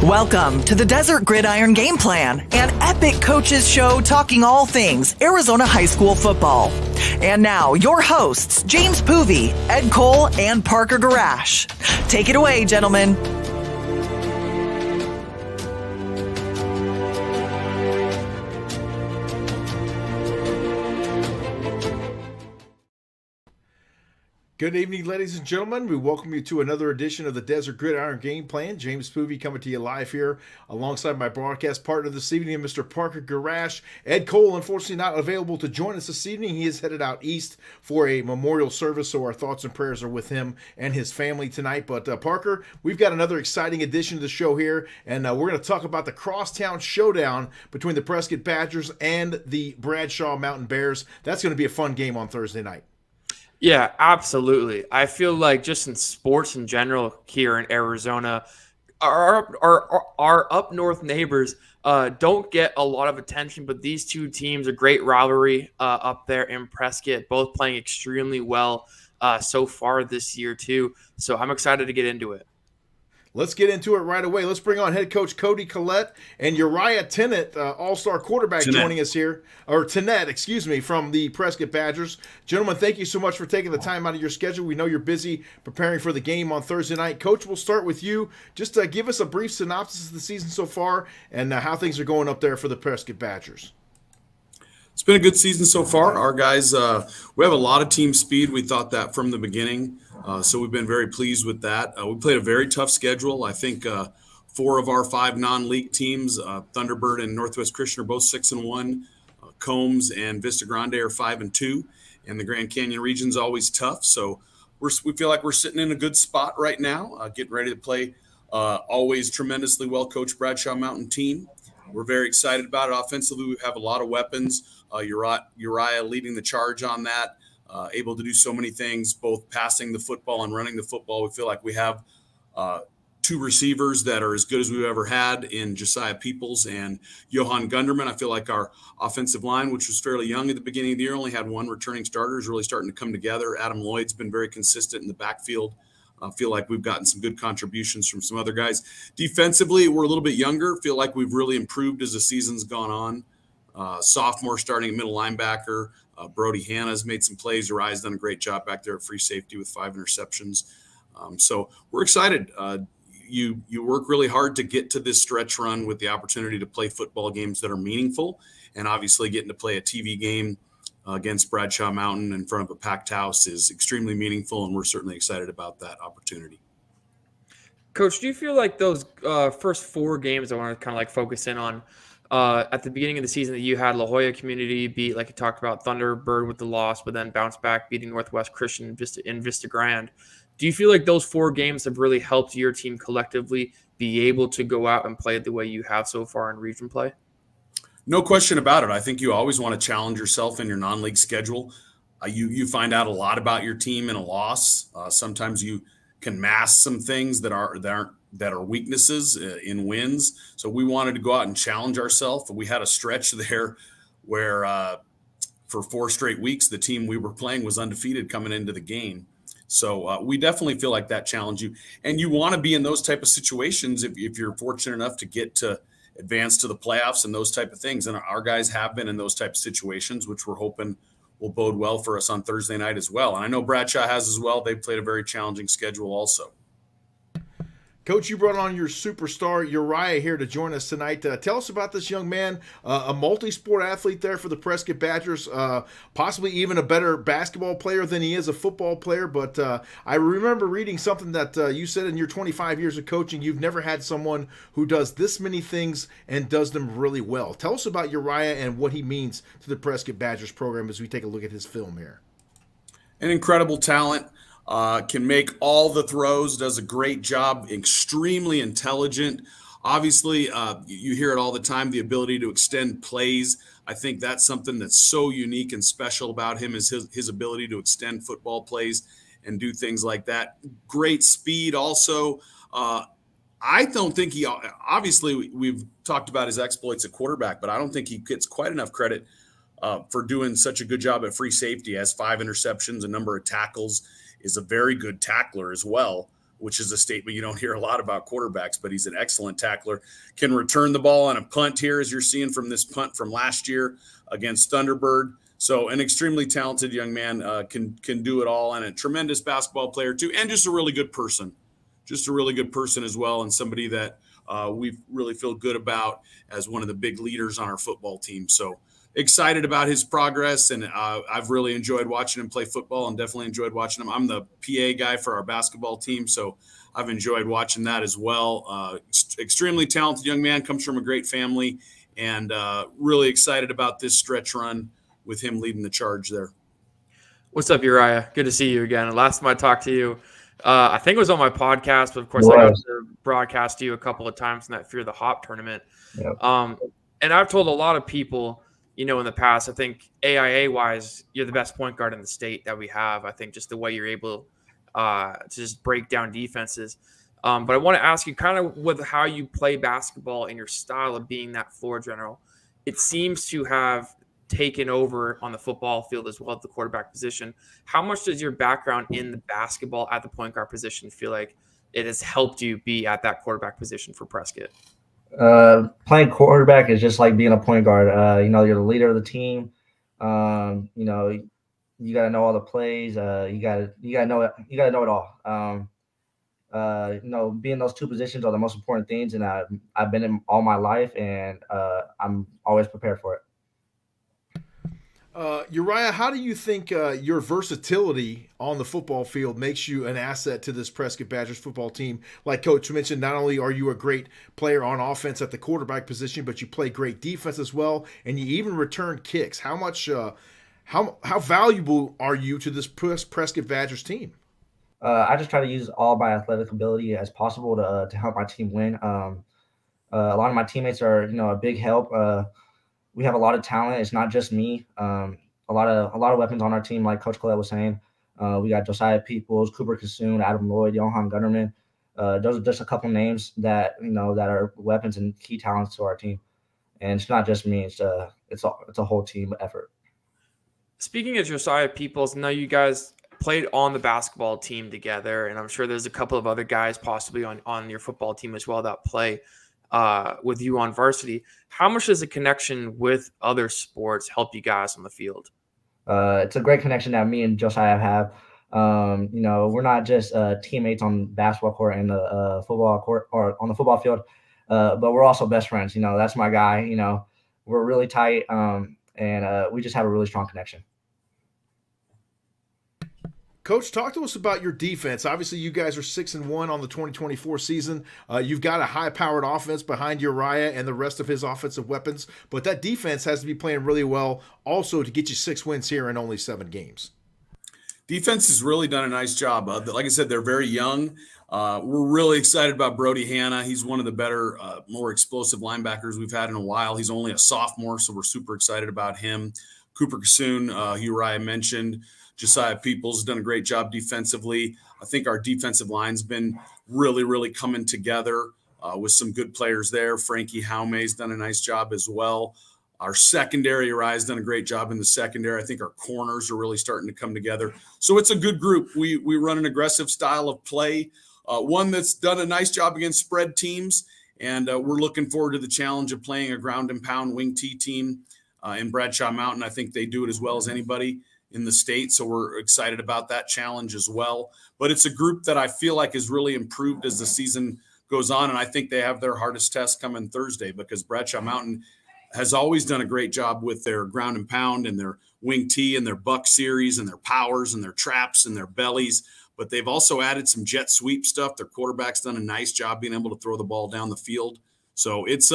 Welcome to the Desert Gridiron Gameplan, an epic coaches show talking all things Arizona high school football. And now, your hosts, James Poovey, Ed Cole, and Parker Garash. Take it away, gentlemen. Good evening, ladies and gentlemen. We welcome you to another edition of the Desert Gridiron Game Plan. James Poovey coming to you live here alongside my broadcast partner this evening, Mr. Parker Garash. Ed Cole, unfortunately, not available to join us this evening. He is headed out east for a memorial service, so our thoughts and prayers are with him and his family tonight. But Parker, we've got another exciting edition of the show here, and we're going to talk about the Crosstown Showdown between the Prescott Badgers and the Bradshaw Mountain Bears. That's going to be a fun game on Thursday night. Yeah, absolutely. I feel like just in sports in general here in Arizona, our up north neighbors don't get a lot of attention, but these two teams, a great rivalry up there in Prescott, both playing extremely well so far this year too. So I'm excited to get into it. Let's get into it right away. Let's bring on head coach Cody Collette and Uriah Tennant, all-star quarterback, joining us here. Or Tennant, excuse me, from the Prescott Badgers. Gentlemen, thank you so much for taking the time out of your schedule. We know you're busy preparing for the game on Thursday night. Coach, we'll start with you. Just give us a brief synopsis of the season so far and how things are going up there for the Prescott Badgers. It's been a good season so far. Our guys, we have a lot of team speed. We thought that from the beginning. So we've been very pleased with that. We played a very tough schedule. I think 4 of our 5 non-league teams, Thunderbird and Northwest Christian, are both 6-1. Combs and Vista Grande are 5-2. And the Grand Canyon region's always tough. So we feel like we're sitting in a good spot right now, getting ready to play always tremendously well-coached Bradshaw Mountain team. We're very excited about it. Offensively, we have a lot of weapons. Uriah leading the charge on that. Able to do so many things, both passing the football and running the football. We feel like we have 2 receivers that are as good as we've ever had in Josiah Peoples and Johan Gunderman. I feel like our offensive line, which was fairly young at the beginning of the year, only had 1 returning starter, is really starting to come together. Adam Lloyd's been very consistent in the backfield. I feel like we've gotten some good contributions from some other guys. Defensively, we're a little bit younger. Feel like we've really improved as the season's gone on. Sophomore starting at middle linebacker. Brody Hanna's made some plays. Uriah's done a great job back there at free safety with 5 interceptions. So we're excited. You work really hard to get to this stretch run with the opportunity to play football games that are meaningful, and obviously getting to play a TV game against Bradshaw Mountain in front of a packed house is extremely meaningful, and we're certainly excited about that opportunity. Coach, do you feel like those first 4 games I want to kind of like focus in on at the beginning of the season that you had La Jolla Community beat, like you talked about, Thunderbird with the loss, but then bounce back beating Northwest Christian in Vista Grande. Do you feel like those 4 games have really helped your team collectively be able to go out and play the way you have so far in region play? No question about it. I think you always want to challenge yourself in your non-league schedule. You find out a lot about your team in a loss. Sometimes you can mask some things that are weaknesses in wins. So we wanted to go out and challenge ourselves. We had a stretch there where for 4 straight weeks, the team we were playing was undefeated coming into the game. So we definitely feel like that challenged you. And you want to be in those type of situations if you're fortunate enough to get to advance to the playoffs and those type of things. And our guys have been in those type of situations, which we're hoping will bode well for us on Thursday night as well. And I know Bradshaw has as well. They've played a very challenging schedule also. Coach, you brought on your superstar Uriah here to join us tonight. Tell us about this young man, a multi-sport athlete there for the Prescott Badgers, possibly even a better basketball player than he is a football player. But I remember reading something that you said in your 25 years of coaching, you've never had someone who does this many things and does them really well. Tell us about Uriah and what he means to the Prescott Badgers program as we take a look at his film here. An incredible talent. Can make all the throws, does a great job, extremely intelligent. Obviously, you hear it all the time, the ability to extend plays. I think that's something that's so unique and special about him is his ability to extend football plays and do things like that. Great speed also. I don't think obviously we've talked about his exploits at quarterback, but I don't think he gets quite enough credit for doing such a good job at free safety. Has 5 interceptions, a number of tackles, is a very good tackler as well. which is a statement you don't hear a lot about quarterbacks, but he's an excellent tackler. Can return the ball on a punt here, as you're seeing from this punt from last year against Thunderbird. So an extremely talented young man, can do it all, and a tremendous basketball player too, and just a really good person. Just a really good person as well, and somebody that we really feel good about as one of the big leaders on our football team. So excited about his progress, and I've really enjoyed watching him play football and definitely enjoyed watching him. I'm the PA guy for our basketball team, so I've enjoyed watching that as well. Extremely talented young man, comes from a great family, and really excited about this stretch run with him leading the charge there. What's up, Uriah? Good to see you again. Last time I talked to you, I think it was on my podcast, but of course I got to broadcast to you a couple of times in that Fear the Hop tournament. Yep. And I've told a lot of people, in the past, I think AIA-wise, you're the best point guard in the state that we have. I think just the way you're able to just break down defenses. But I want to ask you kind of with how you play basketball and your style of being that floor general, it seems to have taken over on the football field as well at the quarterback position. How much does your background in the basketball at the point guard position feel like it has helped you be at that quarterback position for Prescott? Playing quarterback is just like being a point guard. You're the leader of the team. You got to know all the plays. You got to know it all. Being those two positions are the most important things, and I've been in all my life, and I'm always prepared for it. Uriah, how do you think your versatility on the football field makes you an asset to this Prescott Badgers football team? Like Coach mentioned, not only are you a great player on offense at the quarterback position, but you play great defense as well, and you even return kicks. How much, how valuable are you to this Prescott Badgers team? I just try to use all my athletic ability as possible to help my team win. A lot of my teammates are, a big help. We have a lot of talent. It's not just me. A lot of weapons on our team, like Coach Collette was saying. We got Josiah Peoples, Cooper Kassoon, Adam Lloyd, Johan Gunnerman. Those are just a couple names that that are weapons and key talents to our team. And it's not just me. It's a whole team effort. Speaking of Josiah Peoples, now you guys played on the basketball team together, and I'm sure there's a couple of other guys possibly on your football team as well that play with you on varsity. How much does a connection with other sports help you guys on the field? It's a great connection that me and Josiah have. We're not just teammates on the basketball court and the football court or on the football field, but we're also best friends. That's my guy. We're really tight, and we just have a really strong connection. Coach, talk to us about your defense. Obviously, you guys are 6-1 on the 2024 season. You've got a high-powered offense behind Uriah and the rest of his offensive weapons, but that defense has to be playing really well also to get you 6 wins here in only 7 games. Defense has really done a nice job. Like I said, they're very young. We're really excited about Brody Hanna. He's one of the better, more explosive linebackers we've had in a while. He's only a sophomore, so we're super excited about him. Cooper Kassoon, Uriah mentioned. Josiah Peoples has done a great job defensively. I think our defensive line's been really, really coming together with some good players there. Frankie Jaume's done a nice job as well. Our secondary, Uriah's done a great job in the secondary. I think our corners are really starting to come together. So it's a good group. We run an aggressive style of play, one that's done a nice job against spread teams, and we're looking forward to the challenge of playing a ground and pound wing T team in Bradshaw Mountain. I think they do it as well as anybody in the state, so we're excited about that challenge as well. But it's a group that I feel like has really improved as the season goes on, and I think they have their hardest test coming Thursday because Bradshaw Mountain has always done a great job with their ground and pound and their wing T and their buck series and their powers and their traps and their bellies, but they've also added some jet sweep stuff. Their quarterback's done a nice job being able to throw the ball down the field. So it's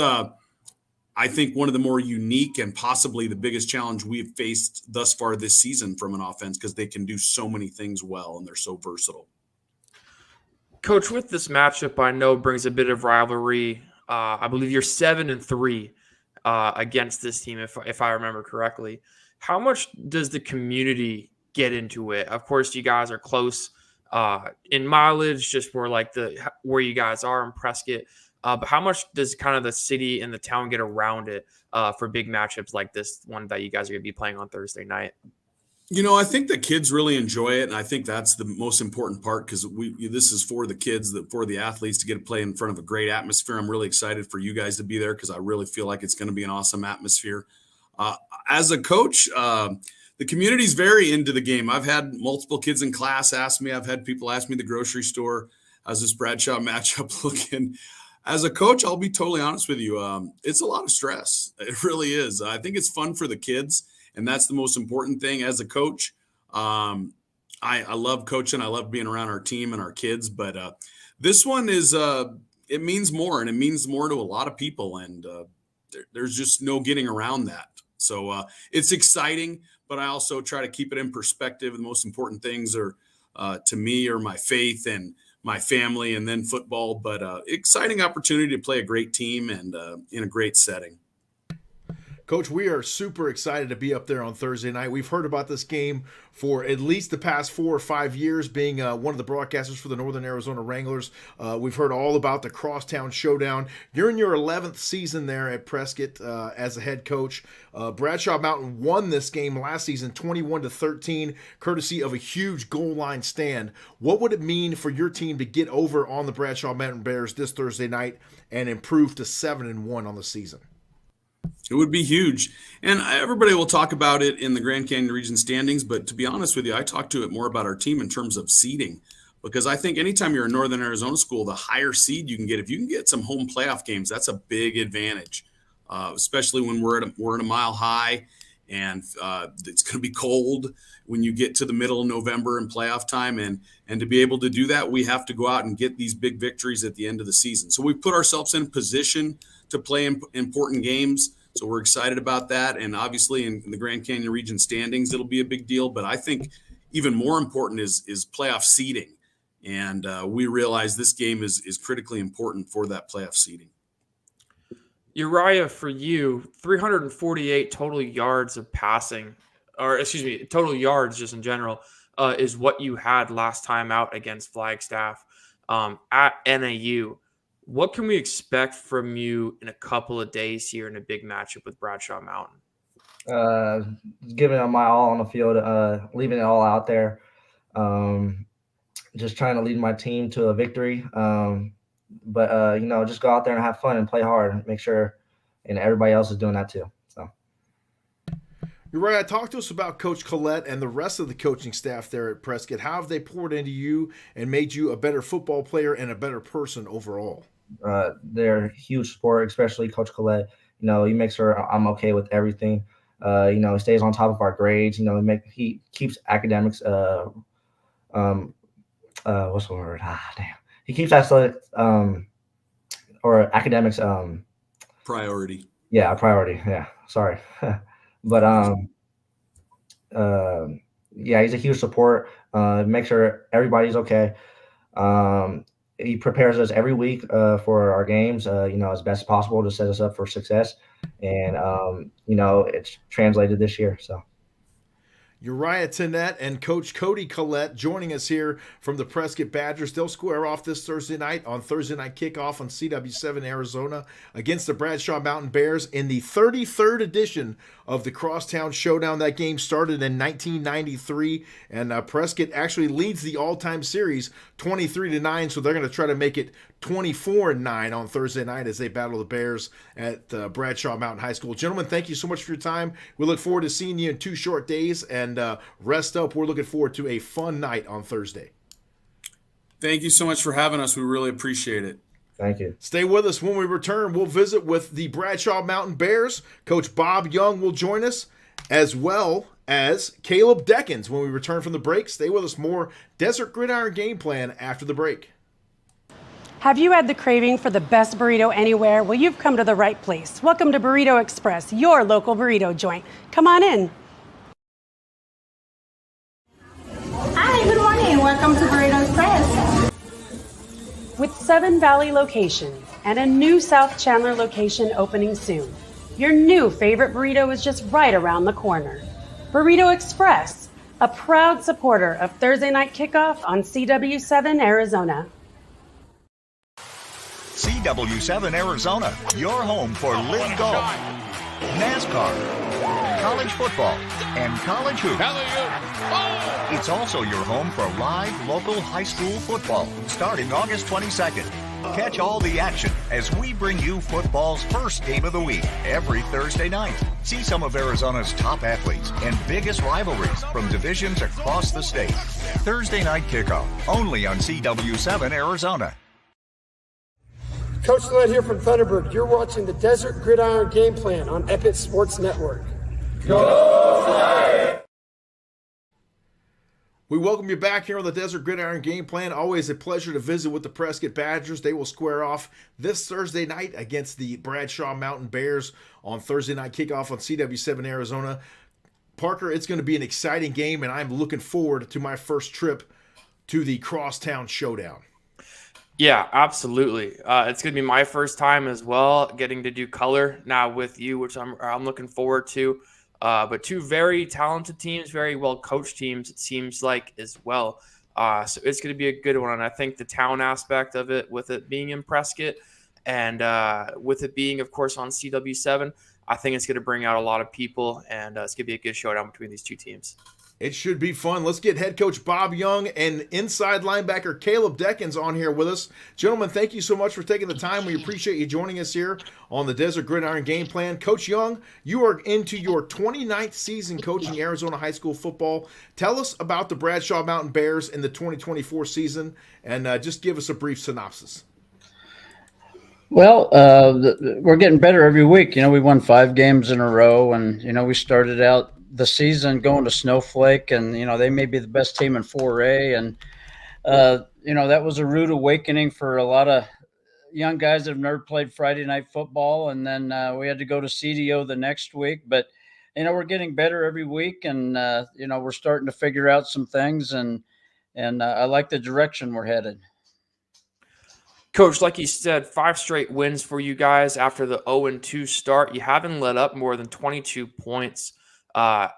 I think one of the more unique and possibly the biggest challenge we've faced thus far this season from an offense because they can do so many things well and they're so versatile. Coach, with this matchup, I know brings a bit of rivalry. I believe you're 7-3 against this team, if I remember correctly. How much does the community get into it? Of course, you guys are close in mileage, just where you guys are in Prescott. But how much does kind of the city and the town get around it for big matchups like this one that you guys are going to be playing on Thursday night? I think the kids really enjoy it, and I think that's the most important part because this is for the kids, for the athletes to get to play in front of a great atmosphere. I'm really excited for you guys to be there because I really feel like it's going to be an awesome atmosphere. As a coach, the community's very into the game. I've had multiple kids in class ask me. I've had people ask me at the grocery store, how's this Bradshaw matchup looking? As a coach, I'll be totally honest with you. It's a lot of stress. It really is. I think it's fun for the kids. And that's the most important thing as a coach. I love coaching. I love being around our team and our kids. But this one is it means more, and it means more to a lot of people. And there's just no getting around that. So it's exciting, but I also try to keep it in perspective. The most important things are to me are my faith and my family, and then football. But exciting opportunity to play a great team and in a great setting. Coach, we are super excited to be up there on Thursday night. We've heard about this game for at least the past 4 or 5 years, being one of the broadcasters for the Northern Arizona Wranglers. We've heard all about the Crosstown Showdown. You're in your 11th season there at Prescott as a head coach. Bradshaw Mountain won this game last season 21-13, courtesy of a huge goal line stand. What would it mean for your team to get over on the Bradshaw Mountain Bears this Thursday night and improve to 7-1 on the season? It would be huge. And everybody will talk about it in the Grand Canyon region standings. But to be honest with you, I talk to it more about our team in terms of seeding, because I think anytime you're a Northern Arizona school, the higher seed you can get, if you can get some home playoff games, that's a big advantage, especially when we're in a mile high and it's going to be cold when you get to the middle of November in playoff time. And to be able to do that, we have to go out and get these big victories at the end of the season. So we put ourselves in position to play important games. So we're excited about that. And obviously in the Grand Canyon region standings, it'll be a big deal. But I think even more important is playoff seeding. And we realize this game is critically important for that playoff seeding. Uriah, for you, 348 total yards of passing, total yards just in general, is what you had last time out against Flagstaff at NAU. What can we expect from you in a couple of days here in a big matchup with Bradshaw Mountain? Giving it my all on the field, leaving it all out there. Just trying to lead my team to a victory. But just go out there and have fun and play hard. Make sure, and everybody else is doing that too. So. Uriah, talk to us about Coach Collette and the rest of the coaching staff there at Prescott. How have they poured into you and made you a better football player and a better person overall? They're a huge support, especially Coach Collette. He makes sure I'm okay with everything. He stays on top of our grades. He keeps academics. What's the word? Damn. He keeps athletics or academics priority. Yeah, priority. Yeah, sorry. But he's a huge support. Make sure everybody's okay. He prepares us every week for our games, as best as possible to set us up for success. And, it's translated this year. So. Uriah Tennett and Coach Cody Collette joining us here from the Prescott Badgers. They'll square off this Thursday night on Thursday Night Kickoff on CW7 Arizona against the Bradshaw Mountain Bears in the 33rd edition of the Crosstown Showdown. That game started in 1993, and Prescott actually leads the all-time series 23-9, so they're going to try to make it 24-9 on Thursday night as they battle the Bears at Bradshaw Mountain High School. Gentlemen, thank you so much for your time. We look forward to seeing you in 2 short days, and rest up. We're looking forward to a fun night on Thursday. Thank you so much for having us. We really appreciate it. Thank you. Stay with us. When we return, we'll visit with the Bradshaw Mountain Bears. Coach Bob Young will join us, as well as Caleb Deckens when we return from the break. Stay with us. More Desert Gridiron Game Plan after the break. Have you had the craving for the best burrito anywhere? Well, you've come to the right place. Welcome to Burrito Express, your local burrito joint. Come on in. Hi, good morning. Welcome to Burrito Express. With 7 Valley locations and a new South Chandler location opening soon, your new favorite burrito is just right around the corner. Burrito Express, a proud supporter of Thursday Night Kickoff on CW7 Arizona. CW7 Arizona, your home for Live Golf, NASCAR, college football, and college hoops. It's also your home for live local high school football starting August 22nd. Catch all the action as we bring you football's first game of the week every Thursday night. See some of Arizona's top athletes and biggest rivalries from divisions across the state. Thursday night kickoff, only on CW7 Arizona. Coach Lynn here from Thunderbird. You're watching the Desert Gridiron Gameplan on Epic Sports Network. Go Flyers! We welcome you back here on the Desert Gridiron Game Plan. Always a pleasure to visit with the Prescott Badgers. They will square off this Thursday night against the Bradshaw Mountain Bears on Thursday night kickoff on CW7 Arizona. Parker, it's going to be an exciting game, and I'm looking forward to my first trip to the Crosstown Showdown. Yeah, absolutely. It's going to be my first time as well, getting to do color now with you, which I'm looking forward to. But two very talented teams, very well-coached teams, it seems like, as well. So it's going to be a good one. And I think the town aspect of it, with it being in Prescott and with it being, of course, on CW7, I think it's going to bring out a lot of people, and it's going to be a good showdown between these two teams. It should be fun. Let's get head coach Bob Young and inside linebacker Caleb Deckens on here with us. Gentlemen, thank you so much for taking the time. We appreciate you joining us here on the Desert Gridiron Game Plan. Coach Young, you are into your 29th season coaching Arizona high school football. Tell us about the Bradshaw Mountain Bears in the 2024 season, and just give us a brief synopsis. Well, we're getting better every week. We won 5 games in a row, and, we started out the season going to Snowflake, and they may be the best team in 4A, and that was a rude awakening for a lot of young guys that have never played Friday night football. And then we had to go to CDO the next week, but we're getting better every week, and we're starting to figure out some things, and I like the direction we're headed. Coach, like you said, 5 straight wins for you guys after the 0-2 start. You haven't let up more than 22 points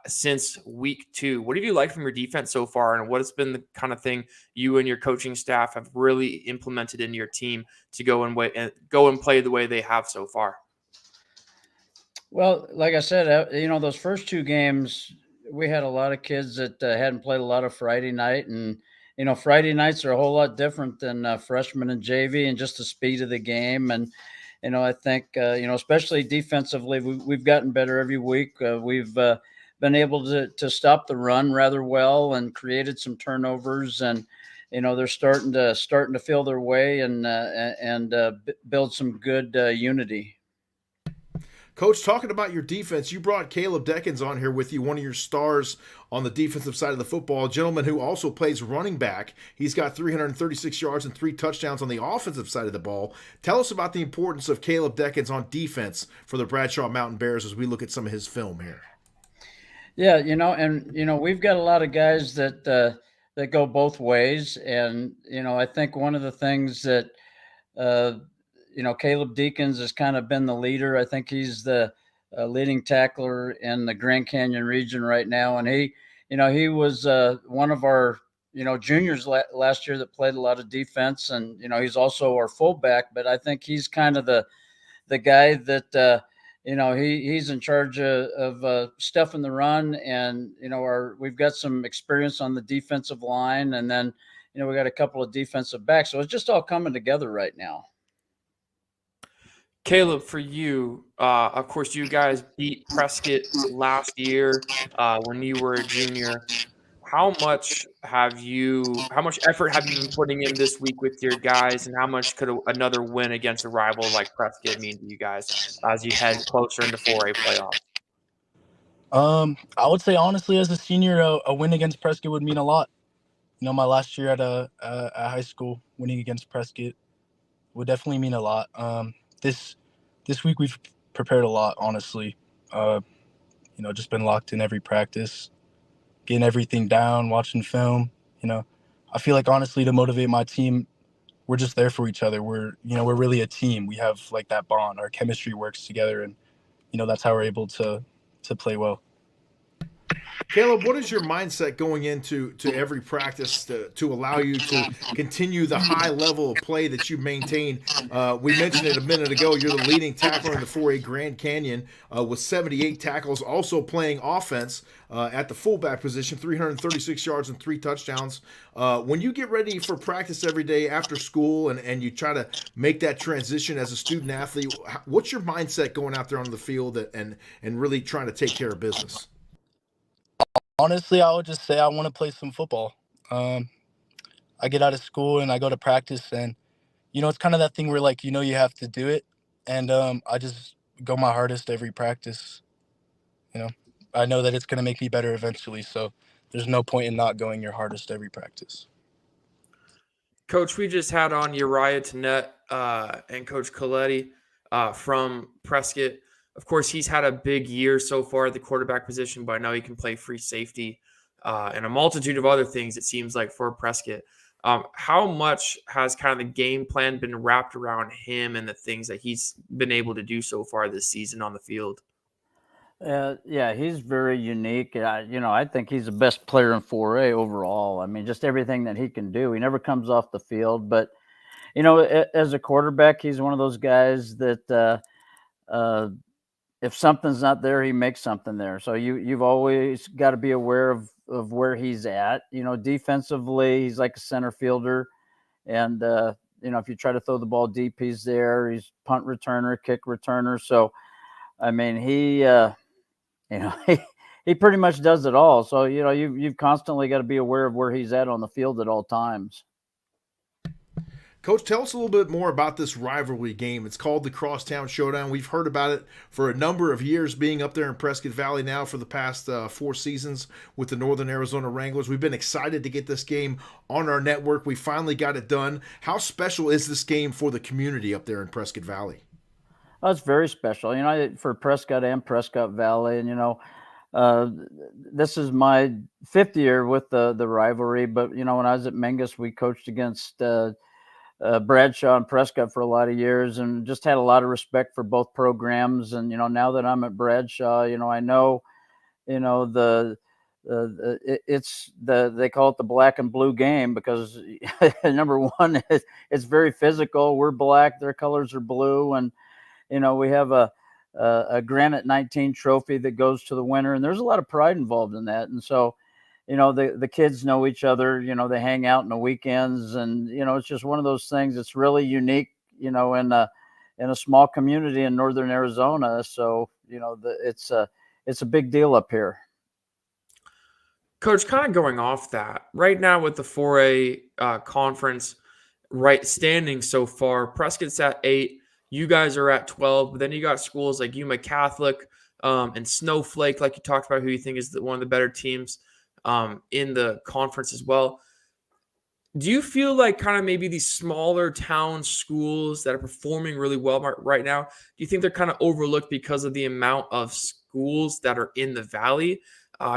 since week 2. What have you liked from your defense so far, and what has been the kind of thing you and your coaching staff have really implemented in your team to go and play the way they have so far? Well, like I said, those first 2 games, we had a lot of kids that hadn't played a lot of Friday night, and Friday nights are a whole lot different than freshman and JV, and just the speed of the game. And I think, especially defensively, we've gotten better every week. We've been able to stop the run rather well and created some turnovers. And, they're starting to feel their way and build some good unity. Coach, talking about your defense, you brought Caleb Deckens on here with you, one of your stars on the defensive side of the football, a gentleman who also plays running back. He's got 336 yards and 3 touchdowns on the offensive side of the ball. Tell us about the importance of Caleb Deckens on defense for the Bradshaw Mountain Bears as we look at some of his film here. Yeah, we've got a lot of guys that go both ways. And, I think one of the things that Caleb Deakins has kind of been the leader. I think he's the leading tackler in the Grand Canyon region right now. And he was one of our, juniors last year that played a lot of defense. And, he's also our fullback, but I think he's kind of the guy that, he's in charge of stuffing the run. And, we've got some experience on the defensive line. And then, we got a couple of defensive backs. So it's just all coming together right now. Caleb, for you, of course, you guys beat Prescott last year when you were a junior. How much effort have you been putting in this week with your guys, and how much could another win against a rival like Prescott mean to you guys as you head closer into 4A playoffs? I would say, honestly, as a senior, a win against Prescott would mean a lot. My last year at a high school, winning against Prescott would definitely mean a lot. This week we've prepared a lot, honestly. Just been locked in every practice, getting everything down, watching film. I feel like, honestly, to motivate my team, we're just there for each other. We're really a team. We have like that bond. Our chemistry works together, and that's how we're able to play well. Caleb, what is your mindset going into every practice to allow you to continue the high level of play that you maintain? We mentioned it a minute ago. You're the leading tackler in the 4A Grand Canyon with 78 tackles, also playing offense at the fullback position, 336 yards and 3 touchdowns. When you get ready for practice every day after school and you try to make that transition as a student athlete, what's your mindset going out there on the field and really trying to take care of business? Honestly, I would just say I want to play some football. I get out of school and I go to practice, and it's kind of that thing where you have to do it, and I just go my hardest every practice. I know that it's going to make me better eventually, so there's no point in not going your hardest every practice. Coach, we just had on Uriah Tannett and Coach Coletti from Prescott. Of course, he's had a big year so far at the quarterback position, but I know he can play free safety and a multitude of other things, it seems like, for Prescott. How much has kind of the game plan been wrapped around him and the things that he's been able to do so far this season on the field? Yeah, he's very unique. I think he's the best player in 4A overall. I mean, just everything that he can do. He never comes off the field, but, as a quarterback, he's one of those guys that if something's not there, he makes something there. So you've always got to be aware of where he's at. Defensively, he's like a center fielder. And, if you try to throw the ball deep, he's there. He's punt returner, kick returner. So, I mean, he pretty much does it all. So, you've constantly got to be aware of where he's at on the field at all times. Coach, tell us a little bit more about this rivalry game. It's called the Crosstown Showdown. We've heard about it for a number of years, being up there in Prescott Valley now for the past 4 seasons with the Northern Arizona Wranglers. We've been excited to get this game on our network. We finally got it done. How special is this game for the community up there in Prescott Valley? Oh, it's very special, for Prescott and Prescott Valley. And, this is my 5th year with the rivalry. But, when I was at Mingus, we coached against Bradshaw and Prescott for a lot of years and just had a lot of respect for both programs. And, now that I'm at Bradshaw, I know, they call it the black and blue game because number one, it's very physical. We're black, their colors are blue. And, we have a Granite 19 trophy that goes to the winner, and there's a lot of pride involved in that. And so, the kids know each other, they hang out in the weekends, and, it's just one of those things that's really unique, in a small community in Northern Arizona. So, it's a big deal up here. Coach, kind of going off that, right now with the 4A conference standing so far, Prescott's at 8, you guys are at 12, but then you got schools like Yuma Catholic and Snowflake, like you talked about, who you think is one of the better teams in the conference as well. Do you feel like kind of maybe these smaller town schools that are performing really well right now, do you think they're kind of overlooked because of the amount of schools that are in the Valley?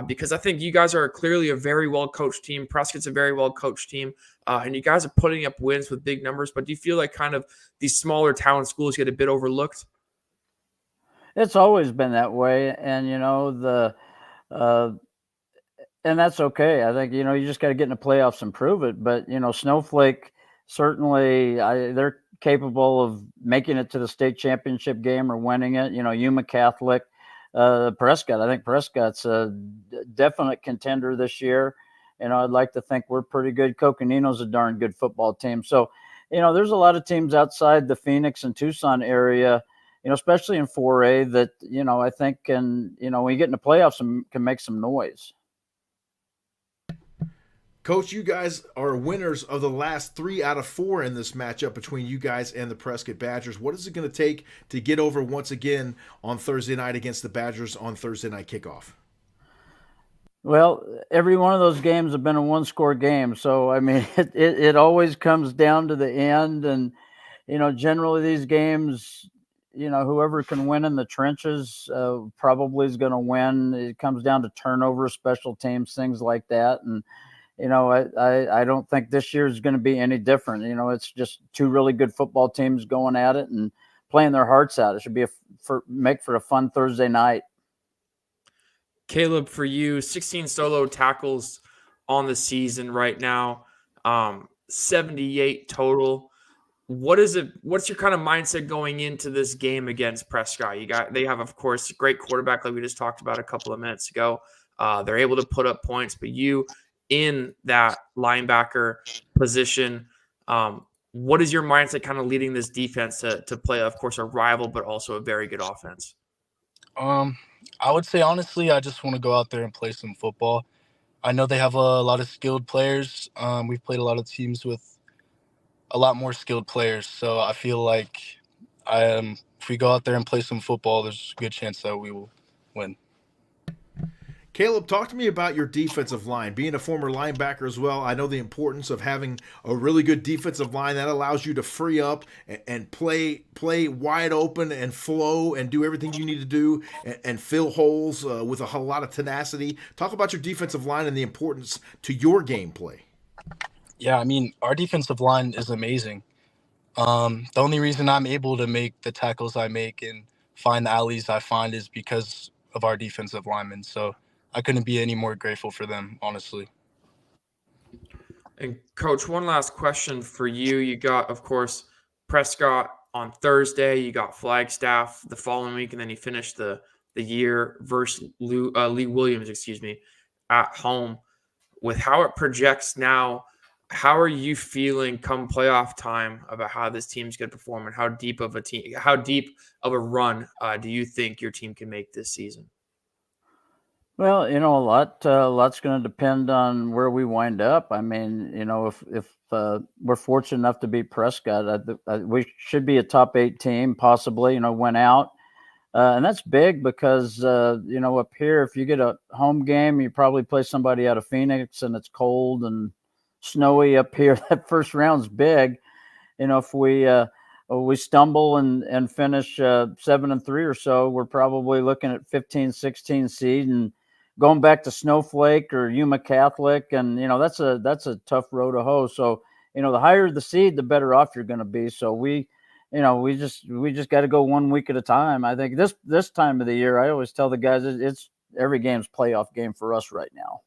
Because I think you guys are clearly a very well-coached team. Prescott's a very well-coached team, and you guys are putting up wins with big numbers. But do you feel like kind of these smaller town schools get a bit overlooked? It's always been that way, and and that's okay. I think you just got to get in the playoffs and prove it. But Snowflake certainly they're capable of making it to the state championship game or winning it. Yuma Catholic. Prescott. I think Prescott's a definite contender this year. I'd like to think we're pretty good. Coconino's a darn good football team. So, there's a lot of teams outside the Phoenix and Tucson area, especially in 4A that, I think can, when you get in the playoffs, can make some noise. Coach, you guys are winners of the last 3 out of 4 in this matchup between you guys and the Prescott Badgers. What is it going to take to get over once again on Thursday night against the Badgers on Thursday night kickoff? Well, every one of those games have been a 1-score game. So, I mean, it always comes down to the end. And, generally these games, whoever can win in the trenches probably is going to win. It comes down to turnover, special teams, things like that. And, I don't think this year is going to be any different. It's just 2 really good football teams going at it and playing their hearts out. It should be make for a fun Thursday night. Caleb, for you, 16 solo tackles on the season right now, 78 total. What's your kind of mindset going into this game against Prescott? They have, of course, a great quarterback like we just talked about a couple of minutes ago. They're able to put up points, but you in that linebacker position, what is your mindset kind of leading this defense to play, of course, a rival, but also a very good offense? I would say, honestly, I just want to go out there and play some football. I know they have a lot of skilled players. We've played a lot of teams with a lot more skilled players. So I feel like if we go out there and play some football, there's a good chance that we will win. Caleb, talk to me about your defensive line. Being a former linebacker as well, I know the importance of having a really good defensive line that allows you to free up and play wide open and flow and do everything you need to do and fill holes with a whole lot of tenacity. Talk about your defensive line and the importance to your gameplay. Yeah, I mean, our defensive line is amazing. The only reason I'm able to make the tackles I make and find the alleys I find is because of our defensive linemen. So I couldn't be any more grateful for them, honestly. And Coach, one last question for you. You got, of course, Prescott on Thursday. You got Flagstaff the following week, and then you finished the year versus Lee Williams, at home. With how it projects now, how are you feeling come playoff time about how this team's going to perform and how deep of a run do you think your team can make this season? Well, lot's going to depend on where we wind up. I mean, if we're fortunate enough to beat Prescott, we should be a top 8 team, possibly, win out. And that's big because, up here, if you get a home game, you probably play somebody out of Phoenix and it's cold and snowy up here. That first round's big. If we stumble and finish 7-3 or so, we're probably looking at 15, 16 seed and going back to Snowflake or Yuma Catholic. And, that's a tough road to hoe. So, the higher the seed, the better off you're going to be. So we just got to go 1 week at a time. I think this time of the year, I always tell the guys it's every game's playoff game for us right now.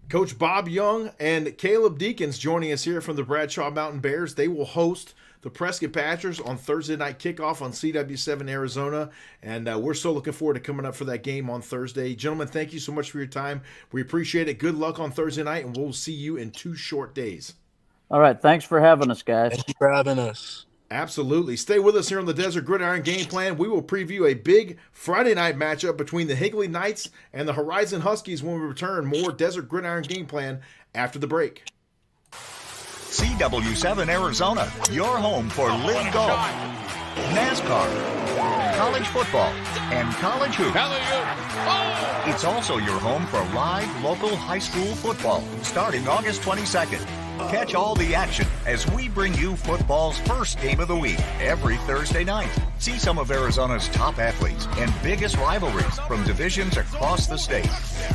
Coach Bob Young and Caleb Deakins joining us here from the Bradshaw Mountain Bears. They will host the Prescott Badgers on Thursday night kickoff on CW7 Arizona, and we're so looking forward to coming up for that game on Thursday. Gentlemen, thank you so much for your time. We appreciate it. Good luck on Thursday night, and we'll see you in 2 short days. All right, thanks for having us, guys. Thank you for having us. Absolutely. Stay with us here on the Desert Gridiron Game Plan. We will preview a big Friday night matchup between the Higley Knights and the Horizon Huskies when we return. More Desert Gridiron Game Plan after the break. CW7 Arizona, your home for league golf, NASCAR, college football, and college hoops. It's also your home for live local high school football starting August 22nd. Catch all the action as we bring you football's first game of the week every Thursday night. See some of Arizona's top athletes and biggest rivalries from divisions across the state.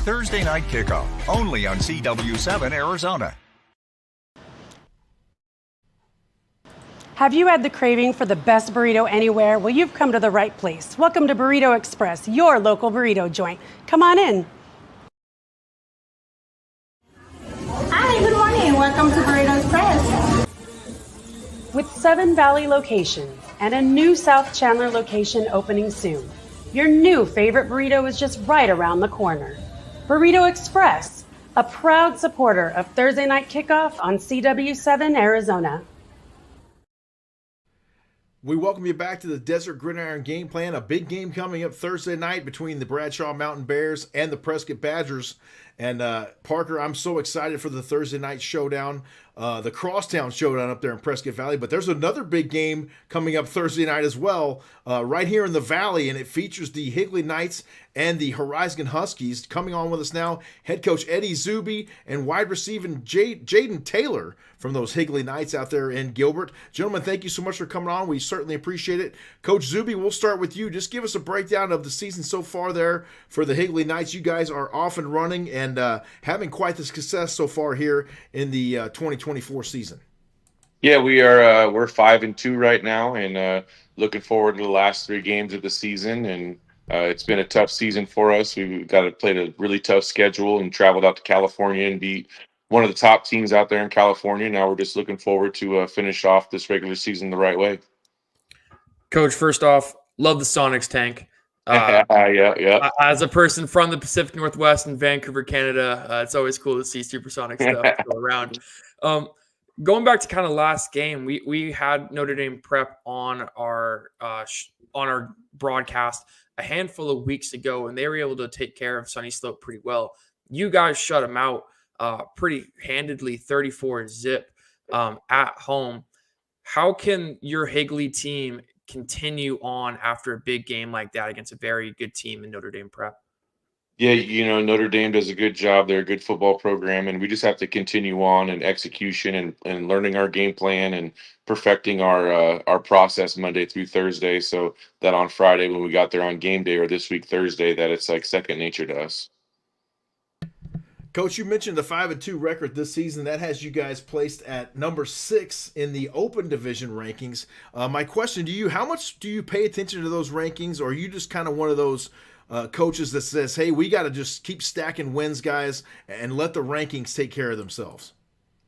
Thursday night kickoff, only on CW7 Arizona. Have you had the craving for the best burrito anywhere? Well, you've come to the right place. Welcome to Burrito Express, your local burrito joint. Come on in. Hi, good morning. Welcome to Burrito Express. With 7 Valley locations and a new South Chandler location opening soon, your new favorite burrito is just right around the corner. Burrito Express, a proud supporter of Thursday night kickoff on CW7 Arizona. We welcome you back to the Desert Gridiron Game Plan. A big game coming up Thursday night between the Bradshaw Mountain Bears and the Prescott Badgers. And Parker, I'm so excited for the Thursday night showdown, the Crosstown Showdown up there in Prescott Valley. But there's another big game coming up Thursday night as well, right here in the Valley, and it features the Higley Knights and the Horizon Huskies. Coming on with us now, head coach Eddie Zuby and wide receiver Jaden Taylor from those Higley Knights out there in Gilbert. Gentlemen, thank you so much for coming on. We certainly appreciate it. Coach Zuby, we'll start with you. Just give us a breakdown of the season so far there for the Higley Knights. You guys are off and running and having quite the success so far here in the 2024 season. Yeah, we're 5-2 right now, and looking forward to the last 3 games of the season. And It's been a tough season for us. We've got to play a really tough schedule and traveled out to California and beat one of the top teams out there in California. Now we're just looking forward to finish off this regular season the right way. Coach, first off, love the Sonics tank. Yeah. As a person from the Pacific Northwest in Vancouver, Canada, it's always cool to see supersonic stuff go around. Going back to kind of last game, we had Notre Dame prep on our broadcast a handful of weeks ago, and they were able to take care of Sunny Slope pretty well. You guys shut them out pretty handedly, 34-0 at home. How can your Higley team continue on after a big game like that against a very good team in Notre Dame prep? Yeah, Notre Dame does a good job. They're a good football program, and we just have to continue on in execution and learning our game plan and perfecting our process Monday through Thursday, so that on Friday when we got there on game day, or this week Thursday, that it's like second nature to us. Coach, you mentioned the 5-2 record this season. That has you guys placed at number 6 in the Open Division rankings. My question to you, how much do you pay attention to those rankings, or are you just kind of one of those coaches that says, hey, we got to just keep stacking wins, guys, and let the rankings take care of themselves?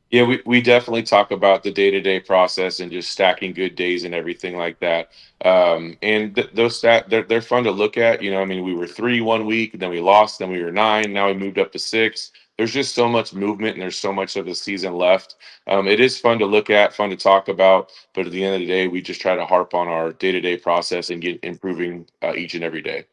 Yeah, we definitely talk about the day-to-day process and just stacking good days and everything like that. And those stats, they're fun to look at. I mean, we were 3 1 week, then we lost, then we were 9, now we moved up to 6. There's just so much movement and there's so much of the season left. It is fun to look at, fun to talk about, but at the end of the day, we just try to harp on our day-to-day process and get improving each and every day.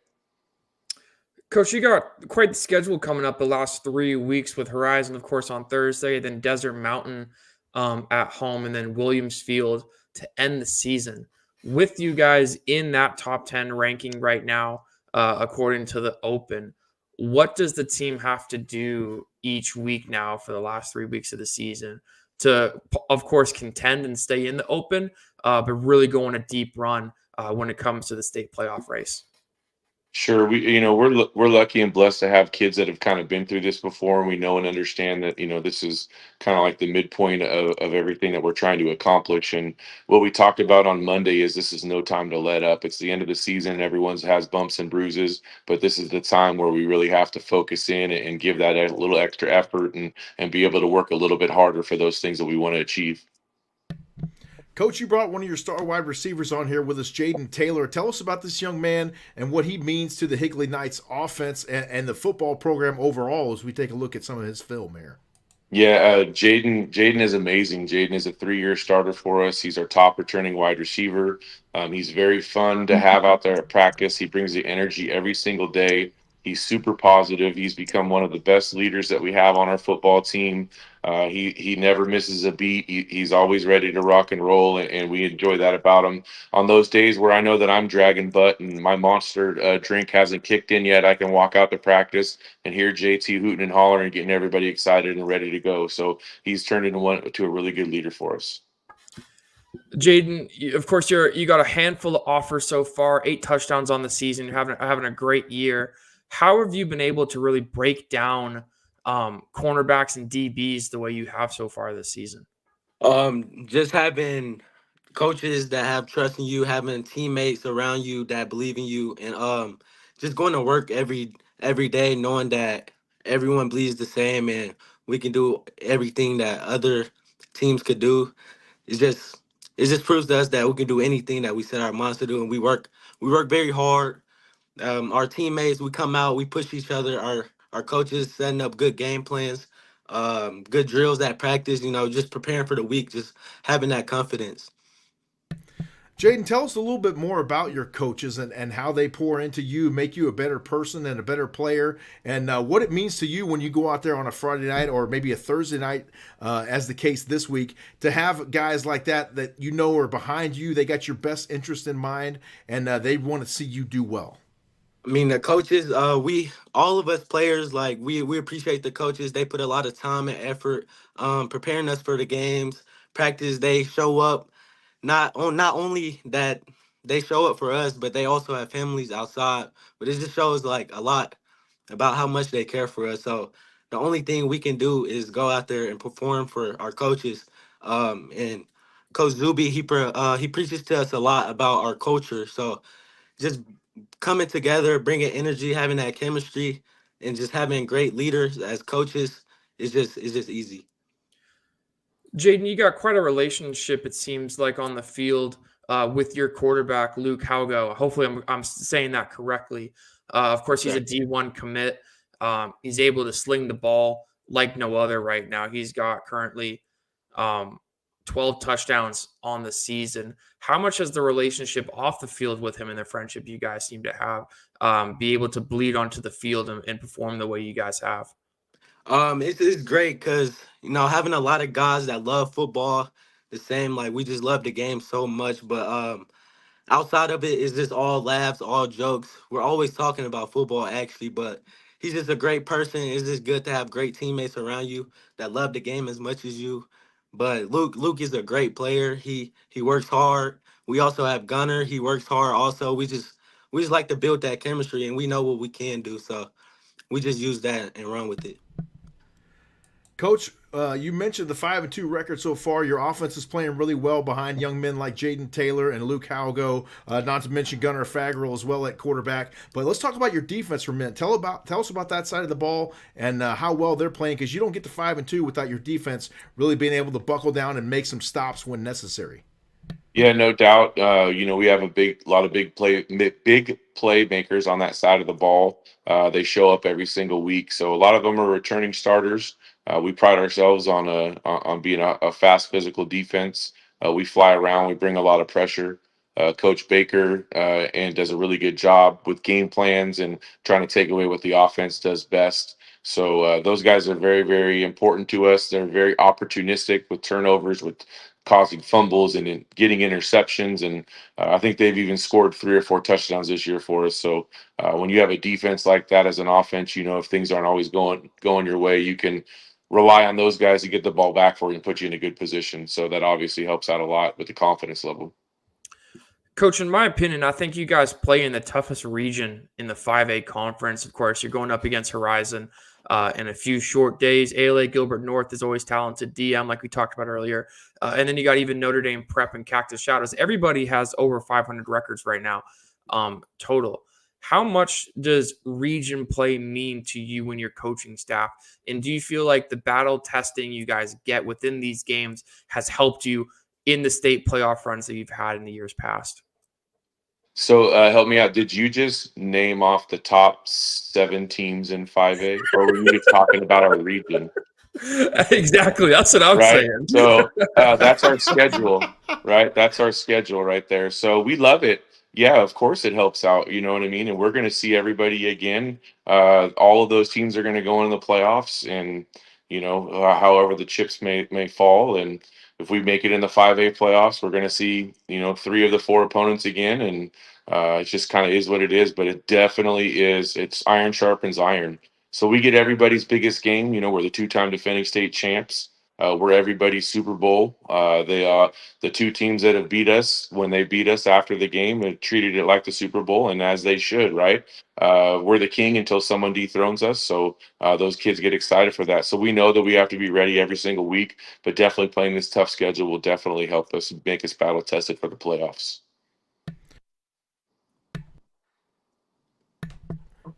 Coach, you got quite the schedule coming up the last 3 weeks with Horizon, of course, on Thursday, then Desert Mountain at home, and then Williams Field to end the season. With you guys in that top 10 ranking right now, according to the Open, what does the team have to do each week now for the last 3 weeks of the season to, of course, contend and stay in the Open, but really go on a deep run when it comes to the state playoff race? Sure, we're lucky and blessed to have kids that have kind of been through this before, and we know and understand that this is kind of like the midpoint of everything that we're trying to accomplish. And what we talked about on Monday is this is no time to let up. It's the end of the season, and everyone's has bumps and bruises, but this is the time where we really have to focus in and give that a little extra effort and be able to work a little bit harder for those things that we want to achieve. Coach, you brought one of your star wide receivers on here with us, Jaden Taylor. Tell us about this young man and what he means to the Higley Knights offense and the football program overall as we take a look at some of his film here. Yeah, Jaden is amazing. Jaden is a 3-year starter for us. He's our top returning wide receiver. He's very fun to have out there at practice. He brings the energy every single day. He's super positive. He's become one of the best leaders that we have on our football team. He never misses a beat. He's always ready to rock and roll, and we enjoy that about him. On those days where I know that I'm dragging butt and my monster drink hasn't kicked in yet, I can walk out to practice and hear JT hooting and hollering and getting everybody excited and ready to go. So he's turned into a really good leader for us. Jaden, of course, you got a handful of offers so far, 8 touchdowns on the season. You're having a great year. How have you been able to really break down cornerbacks and DBs the way you have so far this season? Just having coaches that have trust in you, having teammates around you that believe in you, and just going to work every day knowing that everyone bleeds the same and we can do everything that other teams could do. It just proves to us that we can do anything that we set our minds to do, and we work very hard. Our teammates, we come out, we push each other. Our coaches setting up good game plans, good drills at practice. Just preparing for the week, just having that confidence. Jaden, tell us a little bit more about your coaches and how they pour into you, make you a better person and a better player, and what it means to you when you go out there on a Friday night or maybe a Thursday night, as the case this week, to have guys like that are behind you. They got your best interest in mind, and they want to see you do well. I mean, the coaches, all of us players, like we appreciate the coaches. They put a lot of time and effort preparing us for the games. Practice, they show up. Not only that they show up for us, but they also have families outside. But it just shows like a lot about how much they care for us. So the only thing we can do is go out there and perform for our coaches. And Coach Zuby, he preaches to us a lot about our culture. So just coming together, bringing energy, having that chemistry, and just having great leaders as coaches is just easy. Jaden, you got quite a relationship, it seems like, on the field with your quarterback, Luke Halgo. Hopefully, I'm saying that correctly. Of course, he's a D1 commit. He's able to sling the ball like no other right now. He's got currently 12 touchdowns on the season. How much has the relationship off the field with him and the friendship you guys seem to have be able to bleed onto the field and perform the way you guys have? It's great because having a lot of guys that love football the same, like we just love the game so much. But outside of it, it's just all laughs, all jokes. We're always talking about football actually, but he's just a great person. It's just good to have great teammates around you that love the game as much as you. But Luke is a great player. He works hard. We also have Gunner. He works hard also. We just like to build that chemistry, and we know what we can do. So we just use that and run with it. Coach, you mentioned the 5-2 record so far. Your offense is playing really well behind young men like Jaden Taylor and Luke Halgo, not to mention Gunnar Faggerl as well at quarterback. But let's talk about your defense for a minute. Tell us about that side of the ball and how well they're playing, because you don't get to 5-2 without your defense really being able to buckle down and make some stops when necessary. Yeah, no doubt. We have a lot of big playmakers on that side of the ball. They show up every single week, so a lot of them are returning starters. We pride ourselves on being a fast, physical defense. We fly around. We bring a lot of pressure. Coach Baker and does a really good job with game plans and trying to take away what the offense does best. So those guys are very, very important to us. They're very opportunistic with turnovers, with causing fumbles and getting interceptions. And I think they've even scored 3 or 4 touchdowns this year for us. So when you have a defense like that as an offense, if things aren't always going your way, you can rely on those guys to get the ball back for you and put you in a good position. So that obviously helps out a lot with the confidence level. Coach, in my opinion, I think you guys play in the toughest region in the 5A conference. Of course, you're going up against Horizon in a few short days. ALA Gilbert North is always talented. DM, like we talked about earlier. And then you got even Notre Dame Prep and Cactus Shadows. Everybody has over 500 records right now total. How much does region play mean to you and your coaching staff? And do you feel like the battle testing you guys get within these games has helped you in the state playoff runs that you've had in the years past? So help me out. Did you just name off the top 7 teams in 5A, or were you just talking about our region? Exactly. That's what I'm saying. So that's our schedule, right? That's our schedule right there. So we love it. Yeah, of course it helps out. You know what I mean? And we're going to see everybody again. All of those teams are going to go into the playoffs, and however the chips may fall. And if we make it in the 5A playoffs, we're going to see 3 of the 4 opponents again, and it just kind of is what it is. But it definitely is. It's iron sharpens iron. So we get everybody's biggest game. We're the 2-time defending state champs. We're everybody's Super Bowl. The 2 teams that have beat us, when they beat us after the game, have treated it like the Super Bowl, and as they should, right? We're the king until someone dethrones us. So those kids get excited for that. So we know that we have to be ready every single week, but definitely playing this tough schedule will definitely help us make us battle tested for the playoffs.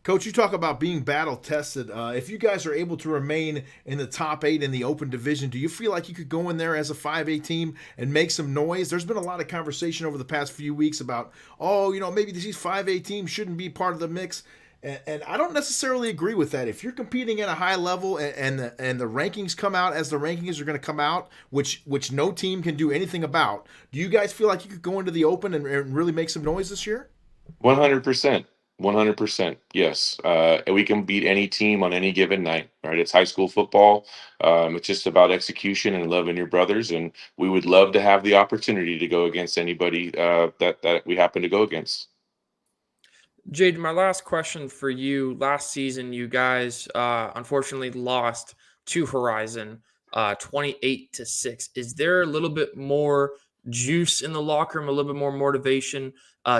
Coach, you talk about being battle tested. If you guys are able to remain in the top 8 in the open division, do you feel like you could go in there as a 5A team and make some noise? There's been a lot of conversation over the past few weeks about, maybe these 5A teams shouldn't be part of the mix. And I don't necessarily agree with that. If you're competing at a high level and the rankings come out as the rankings are going to come out, which no team can do anything about, do you guys feel like you could go into the open and really make some noise this year? 100%. 100%. Yes. And we can beat any team on any given night, right? It's high school football. It's just about execution and loving your brothers. And we would love to have the opportunity to go against anybody that we happen to go against. Jaden, my last question for you. Last season, you guys unfortunately lost to Horizon 28-6. Is there a little bit more juice in the locker room, a little bit more motivation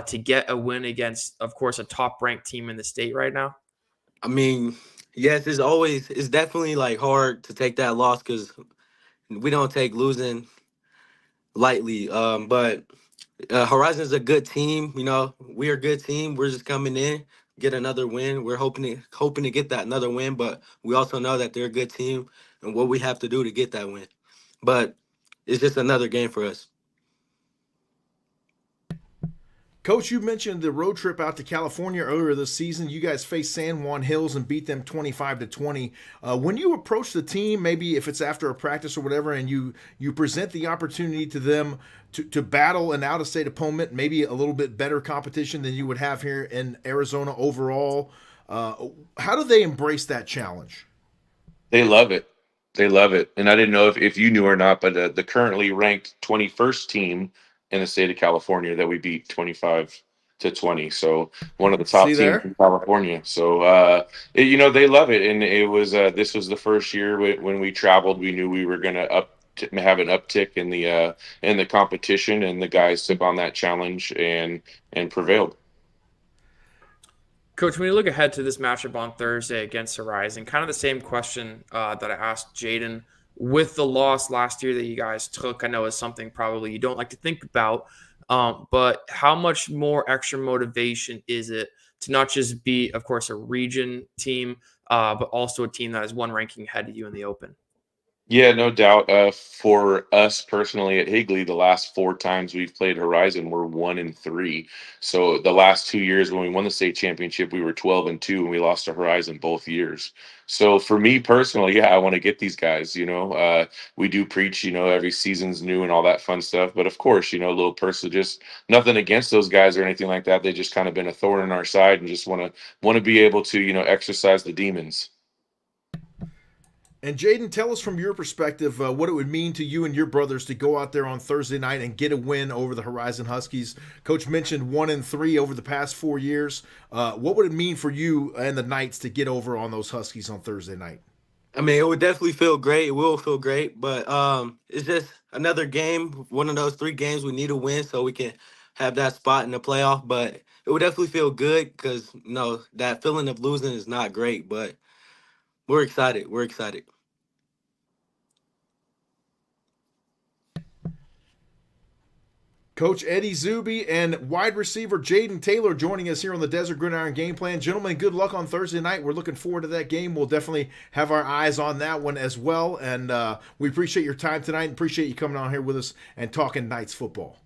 to get a win against, of course, a top-ranked team in the state right now? I mean, yes, it's definitely like hard to take that loss because we don't take losing lightly. But Horizon's a good team. You know, we're a good team. We're just coming in, get another win. We're hoping to get that another win, but we also know that they're a good team and what we have to do to get that win. But it's just another game for us. Coach, you mentioned the road trip out to California earlier this season. You guys faced San Juan Hills and beat them 25-20. When you approach the team, maybe if it's after a practice or whatever, and you present the opportunity to them to battle an out-of-state opponent, maybe a little bit better competition than you would have here in Arizona overall, how do they embrace that challenge? They love it. They love it. And I didn't know if you knew or not, but the currently ranked 21st team in the state of California that we beat 25-20. So one of the top teams in California. So, they love it. And it was this was the first year when we traveled. We knew we were going to have an uptick in the competition, and the guys took on that challenge and prevailed. Coach, when you look ahead to this matchup on Thursday against Horizon, kind of the same question that I asked Jaden with the loss last year that you guys took. I know is something probably you don't like to think about, but how much more extra motivation is it to not just be, of course, a region team, but also a team that is one ranking ahead of you in the Open? Yeah, no doubt. For us personally at Higley, the last 4 times we've played Horizon, we're 1-3. So the last 2 years when we won the state championship, we were 12-2, and we lost to Horizon both years. So for me personally, I want to get these guys. We do preach, every season's new and all that fun stuff. But of course, a little personal, just nothing against those guys or anything like that. They just kind of been a thorn in our side, and just want to be able to, exercise the demons. And Jaden, tell us from your perspective what it would mean to you and your brothers to go out there on Thursday night and get a win over the Horizon Huskies. Coach mentioned 1-3 over the past 4 years. What would it mean for you and the Knights to get over on those Huskies on Thursday night? I mean, it would definitely feel great. It will feel great, but it's just another game, one of those 3 games we need to win so we can have that spot in the playoff. But it would definitely feel good because, that feeling of losing is not great, but we're excited. We're excited. Coach Eddie Zuby and wide receiver Jaden Taylor joining us here on the Desert Gridiron Game Plan. Gentlemen, good luck on Thursday night. We're looking forward to that game. We'll definitely have our eyes on that one as well. And we appreciate your time tonight and appreciate you coming on here with us and talking Knights football.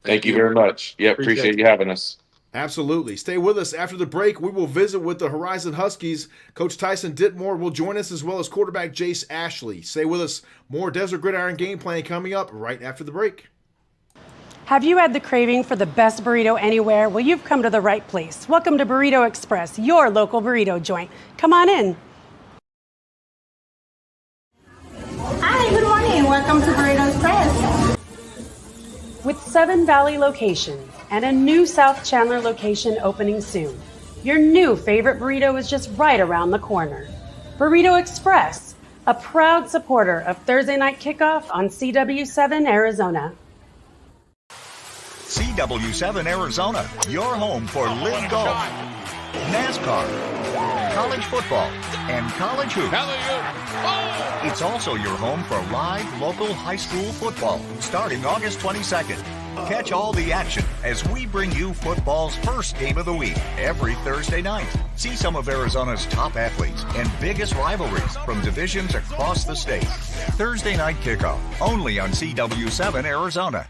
Thank you very much. Yeah, appreciate you having us. Absolutely. Stay with us. After the break, we will visit with the Horizon Huskies. Coach Tyson Ditmore will join us, as well as quarterback Jace Ashley. Stay with us. More Desert Gridiron Game Plan coming up right after the break. Have you had the craving for the best burrito anywhere? Well, you've come to the right place. Welcome to Burrito Express, your local burrito joint. Come on in. Hi, good morning. Welcome to Burrito Express. With 7 Valley locations and a new South Chandler location opening soon, your new favorite burrito is just right around the corner. Burrito Express, a proud supporter of Thursday night kickoff on CW7 Arizona. CW7 Arizona, your home for Live Golf, NASCAR, college football, and college hoops. It's also your home for live local high school football starting August 22nd. Catch all the action as we bring you football's first game of the week every Thursday night. See some of Arizona's top athletes and biggest rivalries from divisions across the state. Thursday night kickoff only on CW7 Arizona.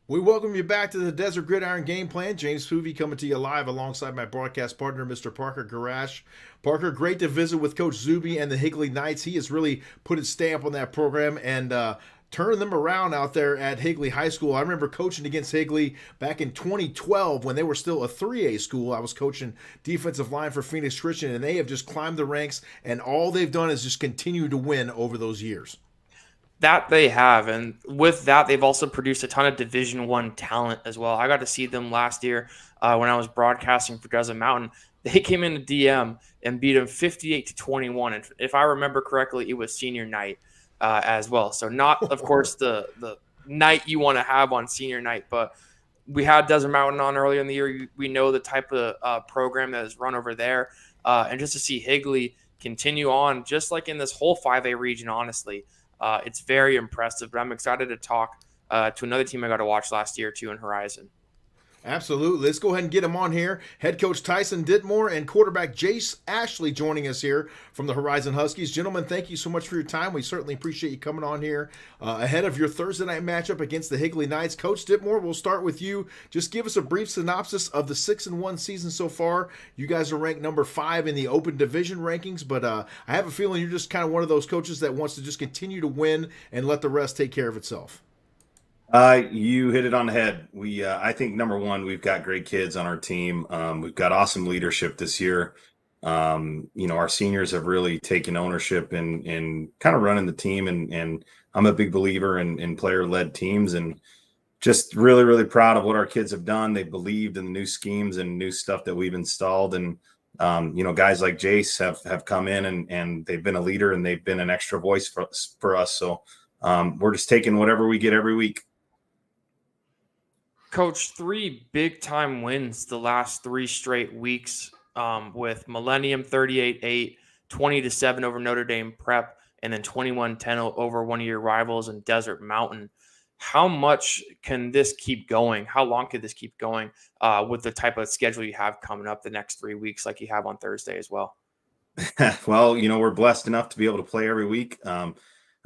We welcome you back to the Desert Gridiron Game Plan. James Poovey coming to you live alongside my broadcast partner, Mr. Parker Garash. Parker, great to visit with Coach Zuby and the Higley Knights. He has really put his stamp on that program and turning them around out there at Higley High School. I remember coaching against Higley back in 2012 when they were still a 3A school. I was coaching defensive line for Phoenix Christian, and they have just climbed the ranks, and all they've done is just continue to win over those years. That they have, and with that, they've also produced a ton of Division I talent as well. I got to see them last year when I was broadcasting for Desert Mountain. They came into DM and beat them 58-21, and if I remember correctly, it was senior night as well. So not, of course, the night you want to have on senior night, but we had Desert Mountain on earlier in the year. We know the type of program that is run over there, and just to see Higley continue on, just like in this whole 5A region, honestly. It's very impressive, but I'm excited to talk to another team I got to watch last year too in Horizon. Absolutely. Let's go ahead and get him on here. Head coach Tyson Ditmore and quarterback Jace Ashley joining us here from the Horizon Huskies. Gentlemen, thank you so much for your time. We certainly appreciate you coming on here ahead of your Thursday night matchup against the Higley Knights. Coach Ditmore, we'll start with you. Just give us a brief synopsis of the 6-1 season so far. You guys are ranked number 5 in the open division rankings, but I have a feeling you're just kind of one of those coaches that wants to just continue to win and let the rest take care of itself. You hit it on the head. I think number one, we've got great kids on our team. We've got awesome leadership this year. Our seniors have really taken ownership in kind of running the team, and I'm a big believer in player-led teams, and just really, really proud of what our kids have done. They believed in the new schemes and new stuff that we've installed, and guys like Jace have come in and they've been a leader and they've been an extra voice for us. So we're just taking whatever we get every week. Coach, 3 big-time wins the last 3 straight weeks with Millennium 38-8, 20-7 over Notre Dame Prep, and then 21-10 over one of your rivals in Desert Mountain. How much can this keep going? How long could this keep going with the type of schedule you have coming up the next 3 weeks like you have on Thursday as well? Well, we're blessed enough to be able to play every week. I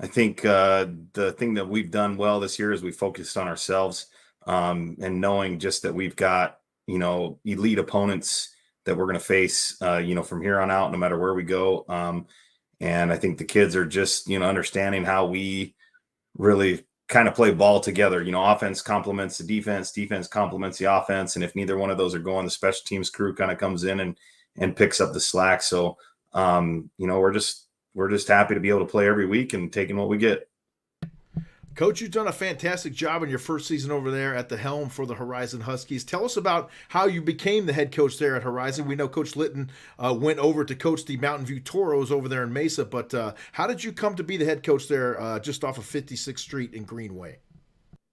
think the thing that we've done well this year is we focused on ourselves. And knowing just that we've got, elite opponents that we're going to face, from here on out, no matter where we go. And I think the kids are just, understanding how we really kind of play ball together. Offense complements the defense complements the offense. And if neither one of those are going, the special teams crew kind of comes in and picks up the slack. So, we're just happy to be able to play every week and taking what we get. Coach, you've done a fantastic job in your first season over there at the helm for the Horizon Huskies. Tell us about how you became the head coach there at Horizon. We know Coach Litton went over to coach the Mountain View Toros over there in Mesa, but how did you come to be the head coach there just off of 56th Street in Greenway?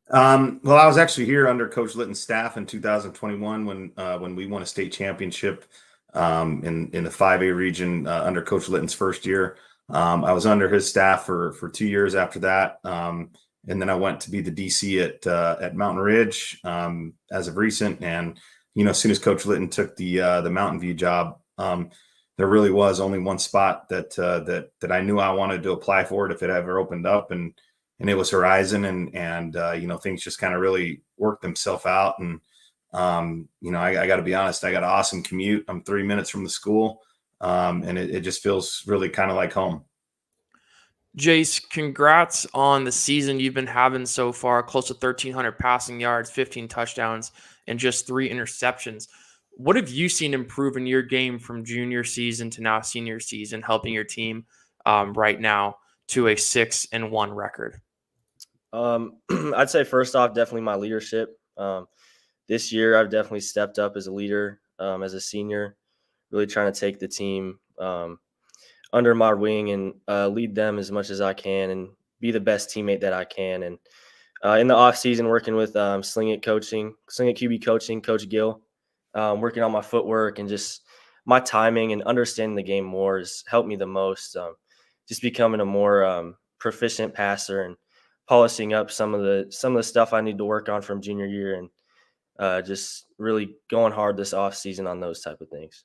Well, I was actually here under Coach Litton's staff in 2021 when we won a state championship in the 5A region under Coach Litton's first year. I was under his staff for 2 years after that. And then I went to be the DC at Mountain Ridge as of recent. And, as soon as Coach Litton took the Mountain View job, there really was only one spot that I knew I wanted to apply for it if it ever opened up. And it was Horizon. And things just kind of really worked themselves out. And, I got to be honest, I got an awesome commute. I'm 3 minutes from the school. And it just feels really kind of like home. Jace, congrats on the season you've been having so far, close to 1,300 passing yards, 15 touchdowns, and just 3 interceptions. What have you seen improve in your game from junior season to now senior season, helping your team right now to a 6-1 record? I'd say first off, definitely my leadership. This year, I've definitely stepped up as a leader, as a senior, really trying to take the team under my wing and lead them as much as I can and be the best teammate that I can. And in the off season, working with Sling It QB coaching, Coach Gill, working on my footwork and just my timing and understanding the game more has helped me the most. Just becoming a more proficient passer and polishing up some of the stuff I need to work on from junior year, and just really going hard this off season on those type of things.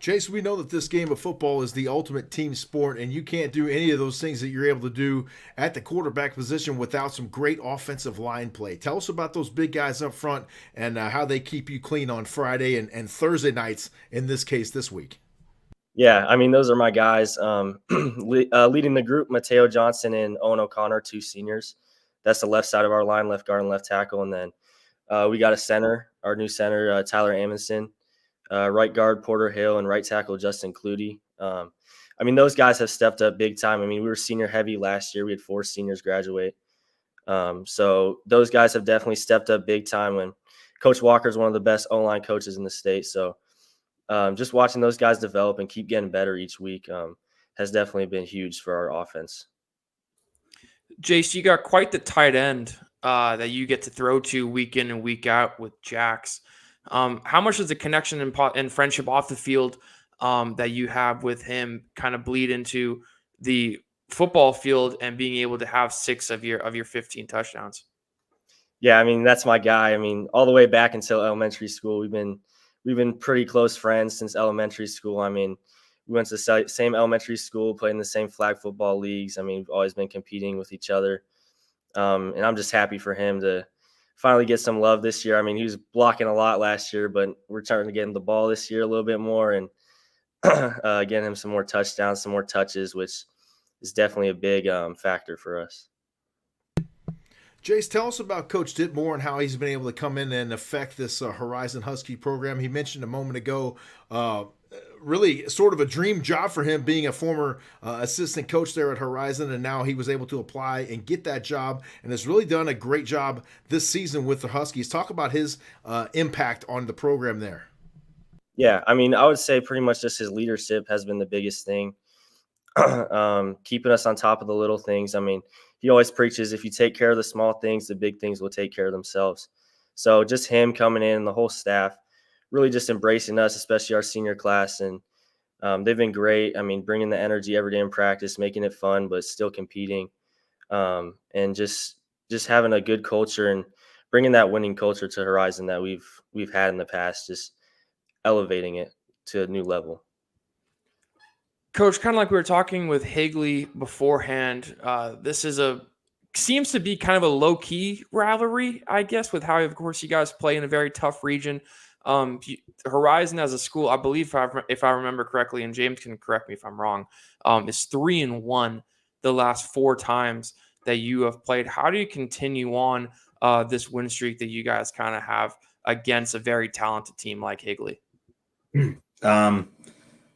Chase, we know that this game of football is the ultimate team sport, and you can't do any of those things that you're able to do at the quarterback position without some great offensive line play. Tell us about those big guys up front and how they keep you clean on Friday and Thursday nights, in this case, this week. Yeah, I mean, those are my guys. Leading the group, Mateo Johnson and Owen O'Connor, two seniors. That's the left side of our line, left guard and left tackle. And then we got a center, our new center, Tyler Amundsen. Right guard Porter Hill, and right tackle Justin Clutie. I mean, those guys have stepped up big time. I mean, we were senior heavy last year. We had 4 seniors graduate. So those guys have definitely stepped up big time. When Coach Walker is one of the best O-line coaches in the state. So just watching those guys develop and keep getting better each week has definitely been huge for our offense. Jace, you got quite the tight end that you get to throw to week in and week out with Jax. How much does the connection and friendship off the field that you have with him kind of bleed into the football field and being able to have 6 of your 15 touchdowns? Yeah, I mean, that's my guy. I mean, all the way back until elementary school, we've been pretty close friends since elementary school. I mean, we went to the same elementary school, played in the same flag football leagues. I mean, we've always been competing with each other. And I'm just happy for him to finally get some love this year. I mean, he was blocking a lot last year, but we're starting to get him the ball this year a little bit more and getting him some more touchdowns, some more touches, which is definitely a big factor for us. Jace, tell us about Coach Ditmore and how he's been able to come in and affect this Horizon Husky program. He mentioned a moment ago really sort of a dream job for him being a former assistant coach there at Horizon, and now he was able to apply and get that job and has really done a great job this season with the Huskies. Talk about his impact on the program there. Yeah, I mean, I would say pretty much just his leadership has been the biggest thing, keeping us on top of the little things. I mean, he always preaches, if you take care of the small things, the big things will take care of themselves. So just him coming in and the whole staff really just embracing us, especially our senior class. And they've been great. I mean, bringing the energy every day in practice, making it fun, but still competing, and just having a good culture and bringing that winning culture to Horizon that we've had in the past, just elevating it to a new level. Coach, kind of like we were talking with Higley beforehand, this seems to be kind of a low-key rivalry, I guess, with how, of course, you guys play in a very tough region. Horizon as a school, I believe, if I remember correctly, and James can correct me if I'm wrong, is 3-1 the last 4 times that you have played. How do you continue on this win streak that you guys kind of have against a very talented team like Higley?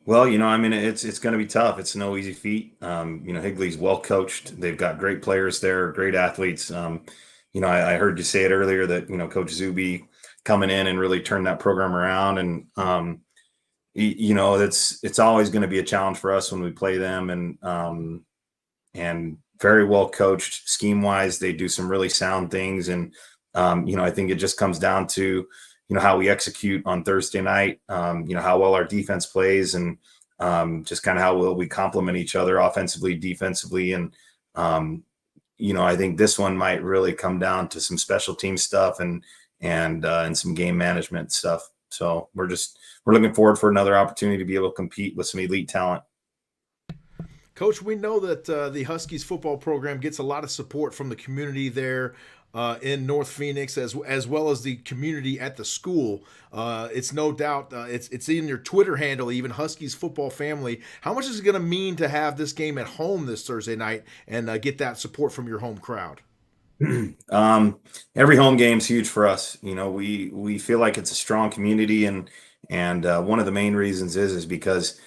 Well, I mean, it's going to be tough. It's no easy feat. Higley's well coached. They've got great players there, great athletes. I heard you say it earlier that, Coach Zuby coming in and really turned that program around. And, it's always going to be a challenge for us when we play them, and very well coached scheme wise. They do some really sound things. And, I think it just comes down to, how we execute on Thursday night, how well our defense plays, and just kind of how well we complement each other offensively, defensively. And, I think this one might really come down to some special team stuff and some game management stuff. So we're looking forward for another opportunity to be able to compete with some elite talent. Coach, we know that the Huskies football program gets a lot of support from the community there in North Phoenix, as well as the community at the school. It's no doubt it's in your Twitter handle, even Huskies football family. How much is it going to mean to have this game at home this Thursday night and get that support from your home crowd? Every home game's huge for us. We feel like it's a strong community, and one of the main reasons is because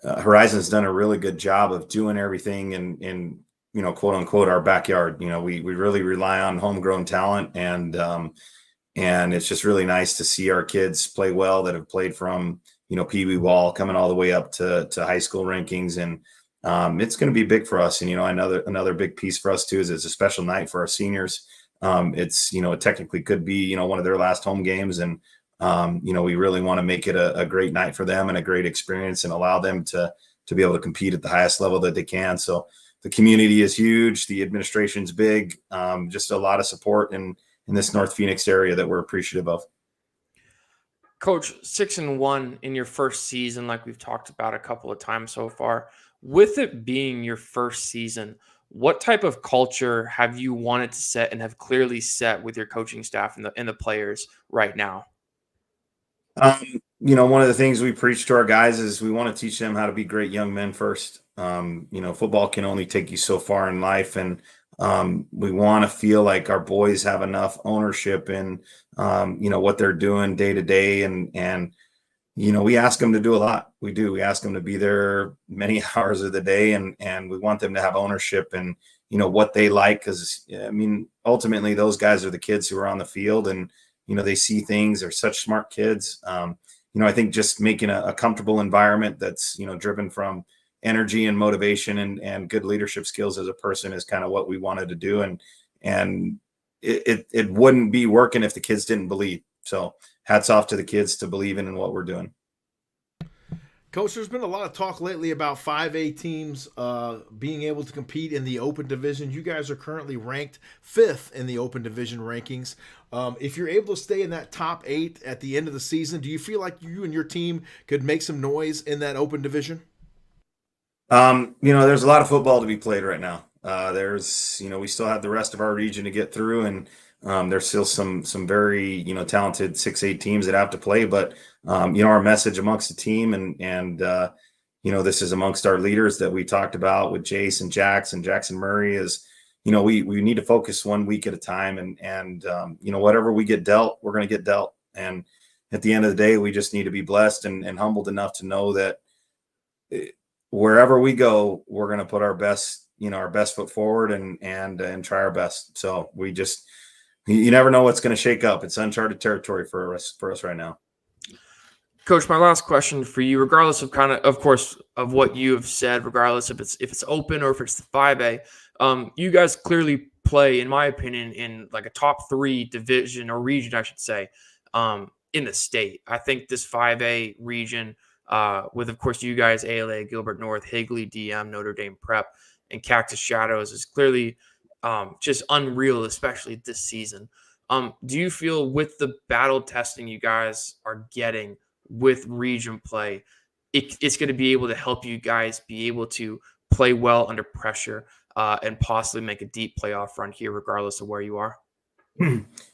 Horizon's done a really good job of doing everything in quote unquote our backyard. We really rely on homegrown talent, and it's just really nice to see our kids play well that have played from Pee Wee ball coming all the way up to high school rankings. And it's going to be big for us. And another big piece for us too is it's a special night for our seniors. It technically could be one of their last home games, and we really want to make it a great night for them and a great experience, and allow them to be able to compete at the highest level that they can. So the community is huge. The administration's big. Just a lot of support in this North Phoenix area that we're appreciative of. Coach, 6-1 in your first season, like we've talked about a couple of times so far. With it being your first season, what type of culture have you wanted to set and have clearly set with your coaching staff and the players right now? One of the things we preach to our guys is we want to teach them how to be great young men first. Football can only take you so far in life, and we want to feel like our boys have enough ownership in, what they're doing day to day. And we ask them to do a lot. We do. We ask them to be there many hours of the day, and we want them to have ownership and, what they like. Because, ultimately, those guys are the kids who are on the field, and, they see things. They're such smart kids. I think just making a comfortable environment that's, driven from energy and motivation and good leadership skills as a person is kind of what we wanted to do. And it wouldn't be working if the kids didn't believe. So hats off to the kids to believing in what we're doing. Coach, there's been a lot of talk lately about 5A teams being able to compete in the open division. You guys are currently ranked 5th in the open division rankings. If you're able to stay in that top 8 at the end of the season, do you feel like you and your team could make some noise in that open division? There's a lot of football to be played right now. We still have the rest of our region to get through, and there's still some very, talented 6A teams that have to play. But, our message amongst the team and this is amongst our leaders that we talked about with Jace and Jackson Murray is, we need to focus 1 week at a time, and whatever we get dealt, we're going to get dealt. And at the end of the day, we just need to be blessed and humbled enough to know that wherever we go, we're going to put our best foot forward and try our best. So you never know what's going to shake up. It's uncharted territory for us right now. Coach, my last question for you, regardless of course, of what you have said, regardless if it's open or if it's the 5A, you guys clearly play, in my opinion, in like a top 3 division or region, I should say, in the state. I think this 5A region, with, of course, you guys, ALA, Gilbert North, Higley, DM, Notre Dame Prep, and Cactus Shadows, is clearly just unreal, especially this season. Do you feel with the battle testing you guys are getting with region play, it's going to be able to help you guys be able to play well under pressure and possibly make a deep playoff run here, regardless of where you are?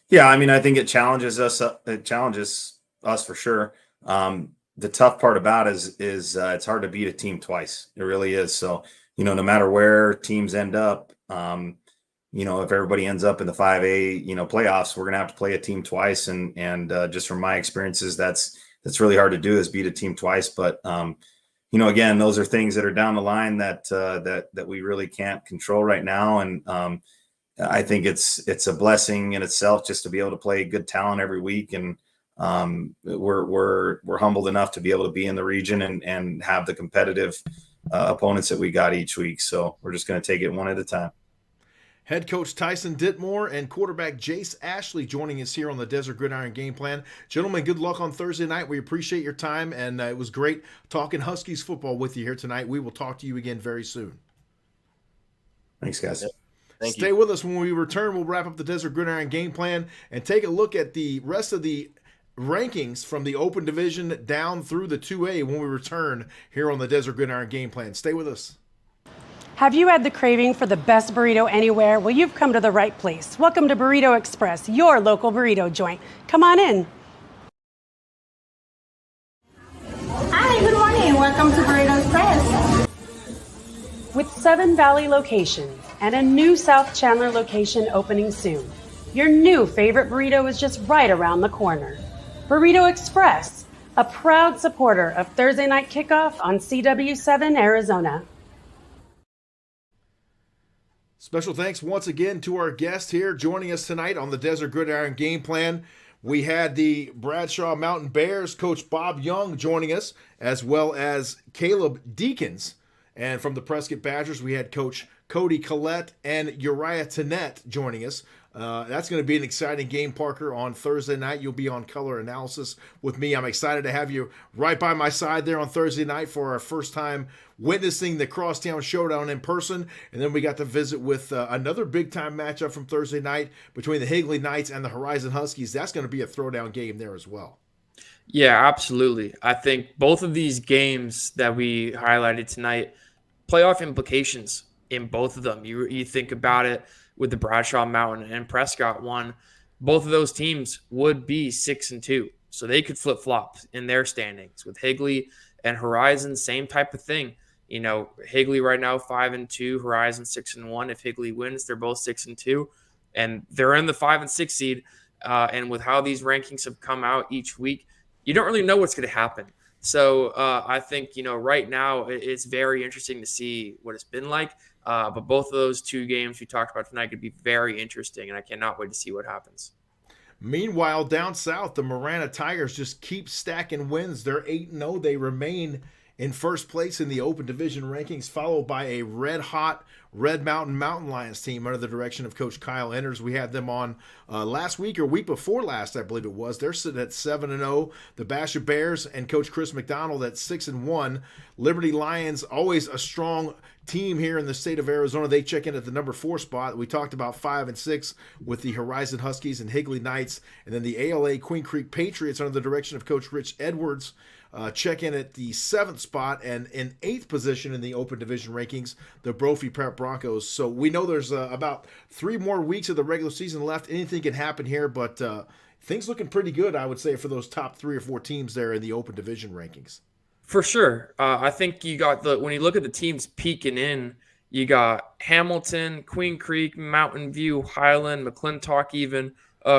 Yeah, I think it challenges us. It challenges us for sure. The tough part about it is it's hard to beat a team twice. It really is. So, no matter where teams end up, if everybody ends up in the 5A, playoffs, we're going to have to play a team twice. And just from my experiences, that's really hard to do, is beat a team twice. But, again, those are things that are down the line that we really can't control right now. And I think it's a blessing in itself just to be able to play good talent every week. And we're humbled enough to be able to be in the region and have the competitive opponents that we got each week. So we're just going to take it one at a time. Head coach Tyson Ditmore and quarterback Jace Ashley joining us here on the Desert Gridiron Game Plan. Gentlemen, good luck on Thursday night. We appreciate your time, and it was great talking Huskies football with you here tonight. We will talk to you again very soon. Thanks, guys. Thank Stay you. with us. When we return, we'll wrap up the Desert Gridiron Game Plan and take a look at the rest of the rankings from the open division down through the 2A when we return here on the Desert Gridiron Game Plan. Stay with us. Have you had the craving for the best burrito anywhere? Well, you've come to the right place. Welcome to Burrito Express, your local burrito joint. Come on in. Hi, good morning. Welcome to Burrito Express. With 7 Valley locations and a new South Chandler location opening soon, your new favorite burrito is just right around the corner. Burrito Express, a proud supporter of Thursday night kickoff on CW7 Arizona. Special thanks once again to our guest here joining us tonight on the Desert Gridiron Game Plan. We had the Bradshaw Mountain Bears coach Bob Young joining us, as well as Caleb Deakins. And from the Prescott Badgers, we had coach Cody Collette and Uriah Tannett joining us. That's going to be an exciting game, Parker, on Thursday night. You'll be on color analysis with me. I'm excited to have you right by my side there on Thursday night for our first time witnessing the Crosstown Showdown in person. And then we got to visit with another big-time matchup from Thursday night between the Higley Knights and the Horizon Huskies. That's going to be a throwdown game there as well. Yeah, absolutely. I think both of these games that we highlighted tonight, playoff implications in both of them. You think about it with the Bradshaw Mountain and Prescott one, both of those teams would be 6-2. So they could flip flop in their standings. With Higley and Horizon, same type of thing. Higley right now 5-2, Horizon 6-1. If Higley wins, they're both 6-2, and they're in the 5 and 6 seed. And with how these rankings have come out each week, you don't really know what's going to happen. So I think, right now it's very interesting to see what it's been like. But both of those two games we talked about tonight could be very interesting, and I cannot wait to see what happens. Meanwhile, down south, the Marana Tigers just keep stacking wins. They're 8-0. They remain in first place in the Open Division rankings, followed by a red-hot Red Mountain Mountain Lions team under the direction of Coach Kyle Enders. We had them on last week or week before last, I believe it was. They're sitting at 7-0. The Basha Bears and Coach Chris McDonald at 6-1. Liberty Lions, always a strong team here in the state of Arizona. They check in at the number 4 spot. We talked about 5 and 6 with the Horizon Huskies and Higley Knights, and then the ALA Queen Creek Patriots under the direction of Coach Rich Edwards check in at the 7th spot, and in 8th position in the Open Division rankings, the Brophy Prep Broncos. So we know there's about 3 more weeks of the regular season left. Anything can happen here, but things looking pretty good, I would say, for those top 3 or 4 teams there in the Open Division rankings. For sure. I think you got when you look at the teams peeking in, you got Hamilton, Queen Creek, Mountain View, Highland, McClintock even,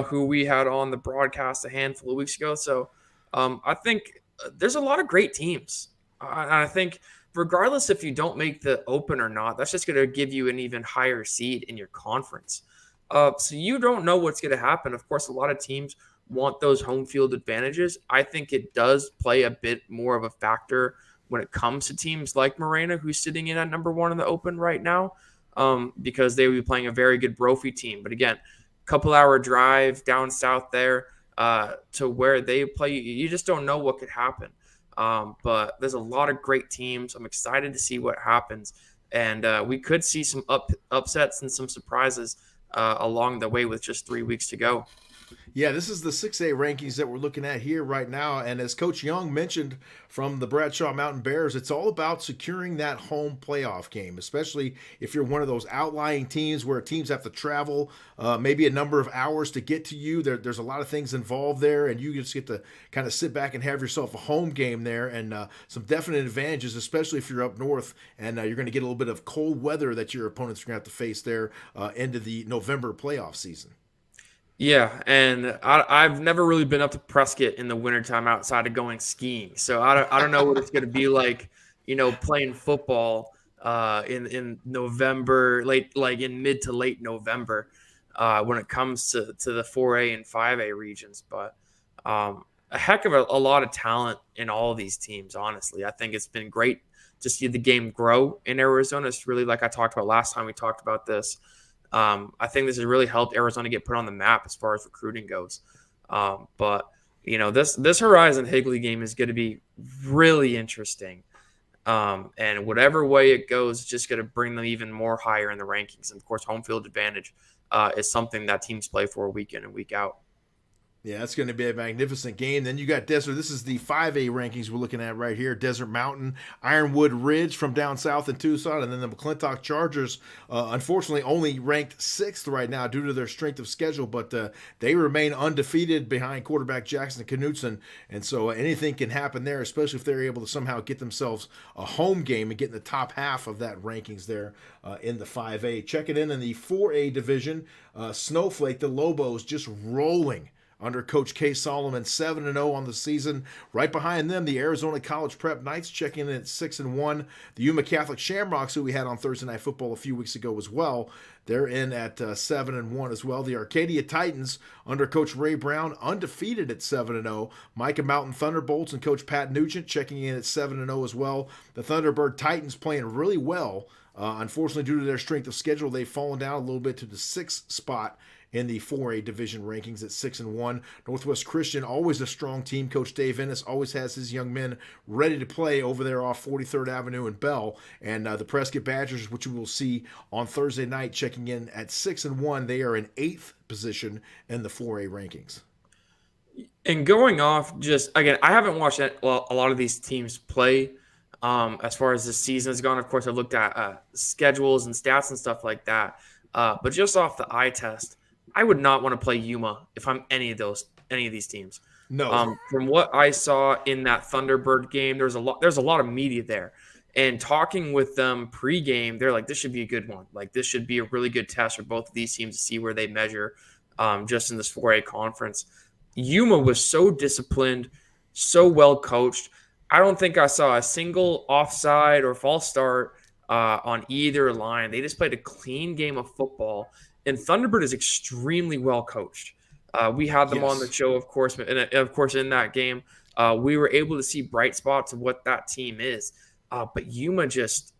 who we had on the broadcast a handful of weeks ago. So I think there's a lot of great teams. I think regardless if you don't make the Open or not, that's just going to give you an even higher seed in your conference. So you don't know what's going to happen. Of course, a lot of teams want those home field advantages. I think it does play a bit more of a factor when it comes to teams like Marana, who's sitting in at number 1 in the Open right now, because they will be playing a very good Brophy team. But again, couple-hour drive down south there to where they play. You just don't know what could happen. But there's a lot of great teams. I'm excited to see what happens. And we could see some upsets and some surprises along the way with just 3 weeks to go. Yeah, this is the 6A rankings that we're looking at here right now. And as Coach Young mentioned from the Bradshaw Mountain Bears, it's all about securing that home playoff game, especially if you're one of those outlying teams where teams have to travel maybe a number of hours to get to you. There's a lot of things involved there, and you just get to kind of sit back and have yourself a home game there, and some definite advantages, especially if you're up north and you're going to get a little bit of cold weather that your opponents are going to have to face there into the November playoff season. Yeah, and I've never really been up to Prescott in the wintertime outside of going skiing. So I don't know what it's going to be like, playing football in November, in mid to late November when it comes to the 4A and 5A regions. But a heck of a lot of talent in all of these teams, honestly. I think it's been great to see the game grow in Arizona. It's really, like I talked about last time we talked about this, I think this has really helped Arizona get put on the map as far as recruiting goes. But this Horizon Higley game is going to be really interesting. And whatever way it goes, it's just going to bring them even more higher in the rankings. And of course, home field advantage is something that teams play for week in and week out. Yeah, that's going to be a magnificent game. Then you got Desert. This is the 5A rankings we're looking at right here. Desert Mountain, Ironwood Ridge from down south in Tucson, and then the McClintock Chargers, unfortunately only ranked 6th right now due to their strength of schedule, but they remain undefeated behind quarterback Jackson Knutson, and so anything can happen there, especially if they're able to somehow get themselves a home game and get in the top half of that rankings there in the 5A. Checking in the 4A division, Snowflake, the Lobos just rolling under Coach K. Solomon, 7-0 on the season. Right behind them, the Arizona College Prep Knights checking in at 6-1. The Yuma Catholic Shamrocks, who we had on Thursday Night Football a few weeks ago as well, they're in at 7-1 as well. The Arcadia Titans under Coach Ray Brown, undefeated at 7-0. Micah Mountain Thunderbolts and Coach Pat Nugent checking in at 7-0 as well. The Thunderbird Titans playing really well. Unfortunately, due to their strength of schedule, they've fallen down a little bit to the 6th spot in the 4A division rankings at 6-1. Northwest Christian, always a strong team. Coach Dave Ennis always has his young men ready to play over there off 43rd Avenue in Bell. And the Prescott Badgers, which we will see on Thursday night, checking in at 6-1. They are in 8th position in the 4A rankings. And going off, just again, I haven't watched a lot of these teams play as far as the season has gone. Of course, I've looked at schedules and stats and stuff like that. But just off the eye test, I would not want to play Yuma if I'm any of these teams. No. From what I saw in that Thunderbird game, there's a lot of media there. And talking with them pregame, they're like, this should be a good one. Like, this should be a really good test for both of these teams to see where they measure just in this 4A conference. Yuma was so disciplined, so well coached. I don't think I saw a single offside or false start on either line. They just played a clean game of football. And Thunderbird is extremely well coached. We had them on the show, of course, and of course in that game, we were able to see bright spots of what that team is. But Yuma just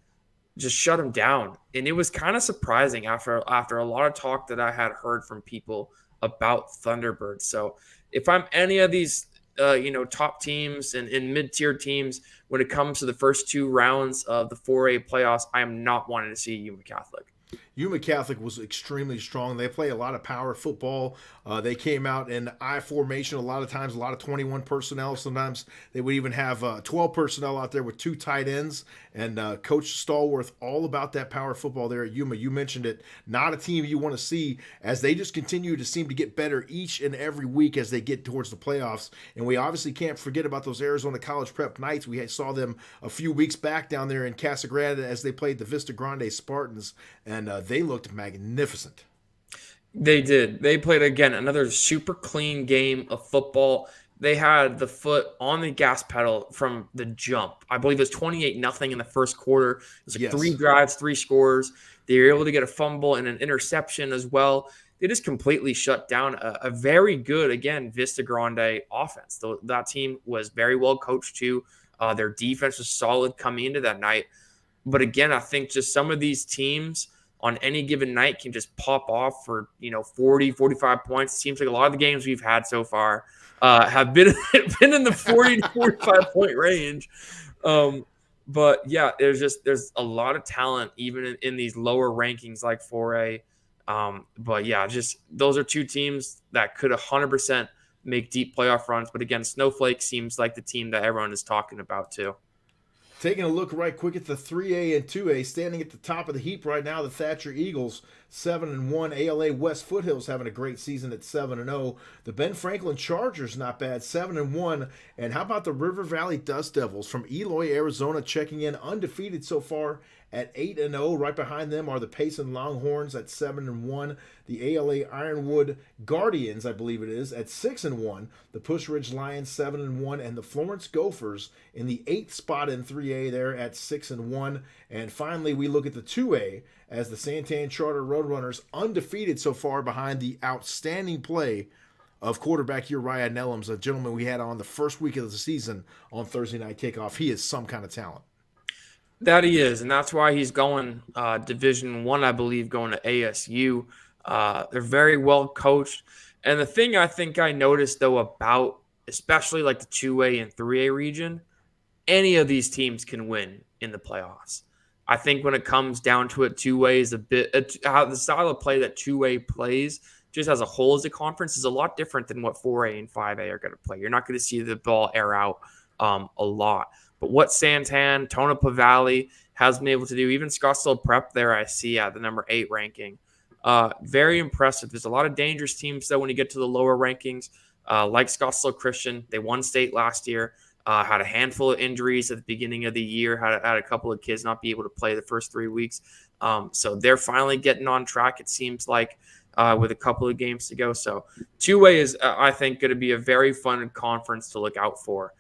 shut them down, and it was kind of surprising after a lot of talk that I had heard from people about Thunderbird. So if I'm any of these top teams and mid-tier teams when it comes to the first 2 rounds of the 4A playoffs, I am not wanting to see Yuma Catholic. Yuma Catholic was extremely strong. They play a lot of power football. They came out in I formation a lot of times, a lot of 21 personnel. Sometimes they would even have 12 personnel out there with 2 tight ends. And Coach Stallworth, all about that power football there at Yuma. You mentioned it. Not a team you want to see as they just continue to seem to get better each and every week as they get towards the playoffs. And we obviously can't forget about those Arizona College Prep Knights. We saw them a few weeks back down there in Casa Grande as they played the Vista Grande Spartans. And they looked magnificent. They did. They played, again, another super clean game of football. They had the foot on the gas pedal from the jump. I believe it was 28-0 in the first quarter. It was like 3 drives, 3 scores. They were able to get a fumble and an interception as well. They just completely shut down a very good, again, Vista Grande offense. That team was very well coached too. Their defense was solid coming into that night. But again, I think just some of these teams on any given night can just pop off for 40, 45 points. It seems like a lot of the games we've had so far have been in the 40 to 45 point range. But yeah, there's a lot of talent even in these lower rankings like 4A. But yeah, just those are 2 teams that could 100% make deep playoff runs. But again, Snowflake seems like the team that everyone is talking about too. Taking a look right quick at the 3A and 2A, standing at the top of the heap right now, the Thatcher Eagles, 7-1. ALA West Foothills having a great season at 7-0. The Ben Franklin Chargers, not bad, 7-1. And how about the River Valley Dust Devils from Eloy, Arizona, checking in undefeated so far at 8-0. Right behind them are the Payson Longhorns at 7-1. The ALA Ironwood Guardians, I believe it is, at 6-1. The Push Ridge Lions 7-1, and the Florence Gophers in the 8th spot in 3A there at 6-1. And finally, we look at the 2A as the Santan Charter Roadrunners undefeated so far behind the outstanding play of quarterback Uriah Nellums, a gentleman we had on the first week of the season on Thursday Night Kickoff. He is some kind of talent. That he is, and that's why he's going Division I believe, going to ASU. They're very well coached. And the thing I think I noticed, though, about especially like the 2A and 3A region, any of these teams can win in the playoffs. I think when it comes down to it, 2A is how the style of play that 2A plays just as a whole as a conference is a lot different than what 4A and 5A are going to play. You're not going to see the ball air out a lot. But what Santan, Tonopah Valley has been able to do, even Scottsdale Prep there I see at the number 8 ranking, very impressive. There's a lot of dangerous teams, though, when you get to the lower rankings, like Scottsdale Christian. They won state last year, had a handful of injuries at the beginning of the year, had a couple of kids not be able to play the first 3 weeks. So they're finally getting on track, it seems like, with a couple of games to go. So 2A is, I think, going to be a very fun conference to look out for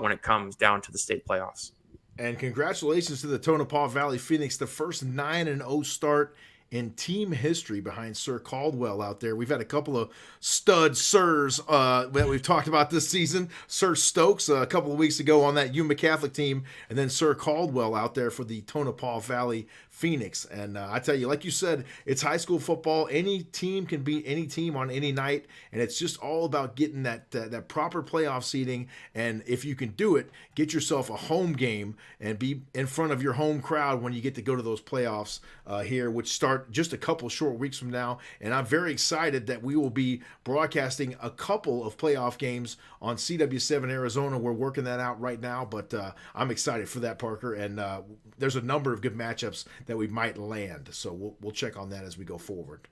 when it comes down to the state playoffs. And congratulations to the Tonopah Valley Phoenix, the first 9-0 start in team history behind Sir Caldwell out there. We've had a couple of stud Sirs that we've talked about this season. Sir Stokes a couple of weeks ago on that Yuma Catholic team, and then Sir Caldwell out there for the Tonopah Valley Phoenix. And I tell you, like you said, it's high school football. Any team can beat any team on any night, and it's just all about getting that proper playoff seating. And if you can do it, get yourself a home game and be in front of your home crowd when you get to go to those playoffs here, which start just a couple short weeks from now. And I'm very excited that we will be broadcasting a couple of playoff games on CW7 Arizona. We're working that out right now, but I'm excited for that, Parker. And there's a number of good matchups that we might land. So we'll check on that as we go forward.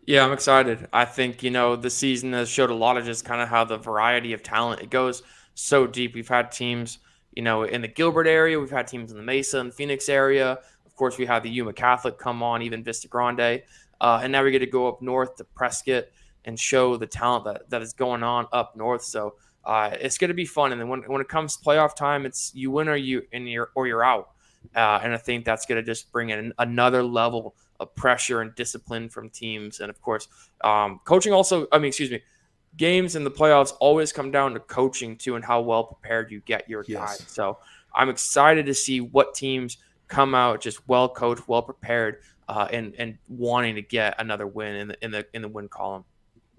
Yeah, I'm excited. I think, the season has showed a lot of just kind of how the variety of talent, it goes so deep. We've had teams, in the Gilbert area. We've had teams in the Mesa and Phoenix area. Of course, we had the Yuma Catholic come on, even Vista Grande. And now we get to go up north to Prescott and show the talent that is going on up north. So it's going to be fun. And then when it comes to playoff time, it's you win or you're out. And I think that's going to just bring in another level of pressure and discipline from teams. And of course, coaching also, games in the playoffs always come down to coaching too, and how well prepared you get your guys. So I'm excited to see what teams come out just well coached, well prepared, and wanting to get another win in the win column.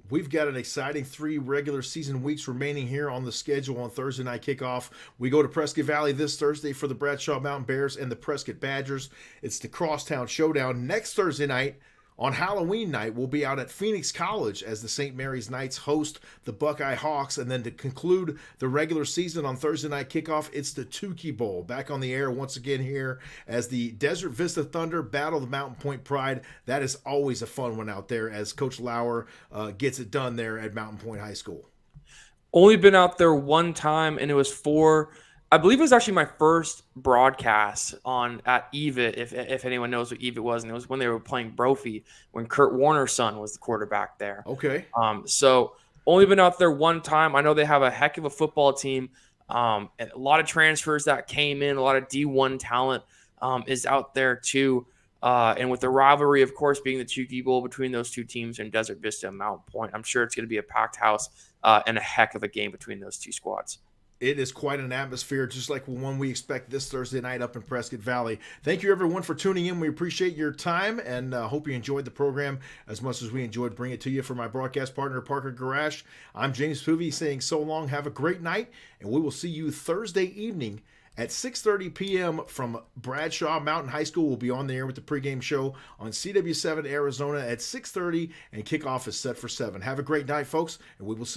We've got an exciting 3 regular season weeks remaining here on the schedule. On Thursday night kickoff, we go to Prescott Valley this Thursday for the Bradshaw Mountain Bears and the Prescott Badgers. It's the Crosstown Showdown. Next Thursday night, on Halloween night, we'll be out at Phoenix College as the St. Mary's Knights host the Buckeye Hawks. And then to conclude the regular season on Thursday night kickoff, it's the Tukey Bowl. Back on the air once again here as the Desert Vista Thunder battle the Mountain Point Pride. That is always a fun one out there as Coach Lauer gets it done there at Mountain Point High School. Only been out there one time, and it was I believe it was actually my first broadcast at EVIT, if anyone knows what EVIT was, and it was when they were playing Brophy, when Kurt Warner's son was the quarterback there. Okay. So only been out there one time. I know they have a heck of a football team, and a lot of transfers that came in, a lot of D1 talent is out there too. And with the rivalry, of course, being the Tukey Bowl between those two teams in Desert Vista and Mountain Point, I'm sure it's going to be a packed house and a heck of a game between those two squads. It is quite an atmosphere, just like the one we expect this Thursday night up in Prescott Valley. Thank you, everyone, for tuning in. We appreciate your time, and hope you enjoyed the program as much as we enjoyed bringing it to you. For my broadcast partner, Parker Garash, I'm James Poovey saying so long. Have a great night, and we will see you Thursday evening at 6:30 p.m. from Bradshaw Mountain High School. We'll be on the air with the pregame show on CW7 Arizona at 6:30, and kickoff is set for 7. Have a great night, folks, and we will see you.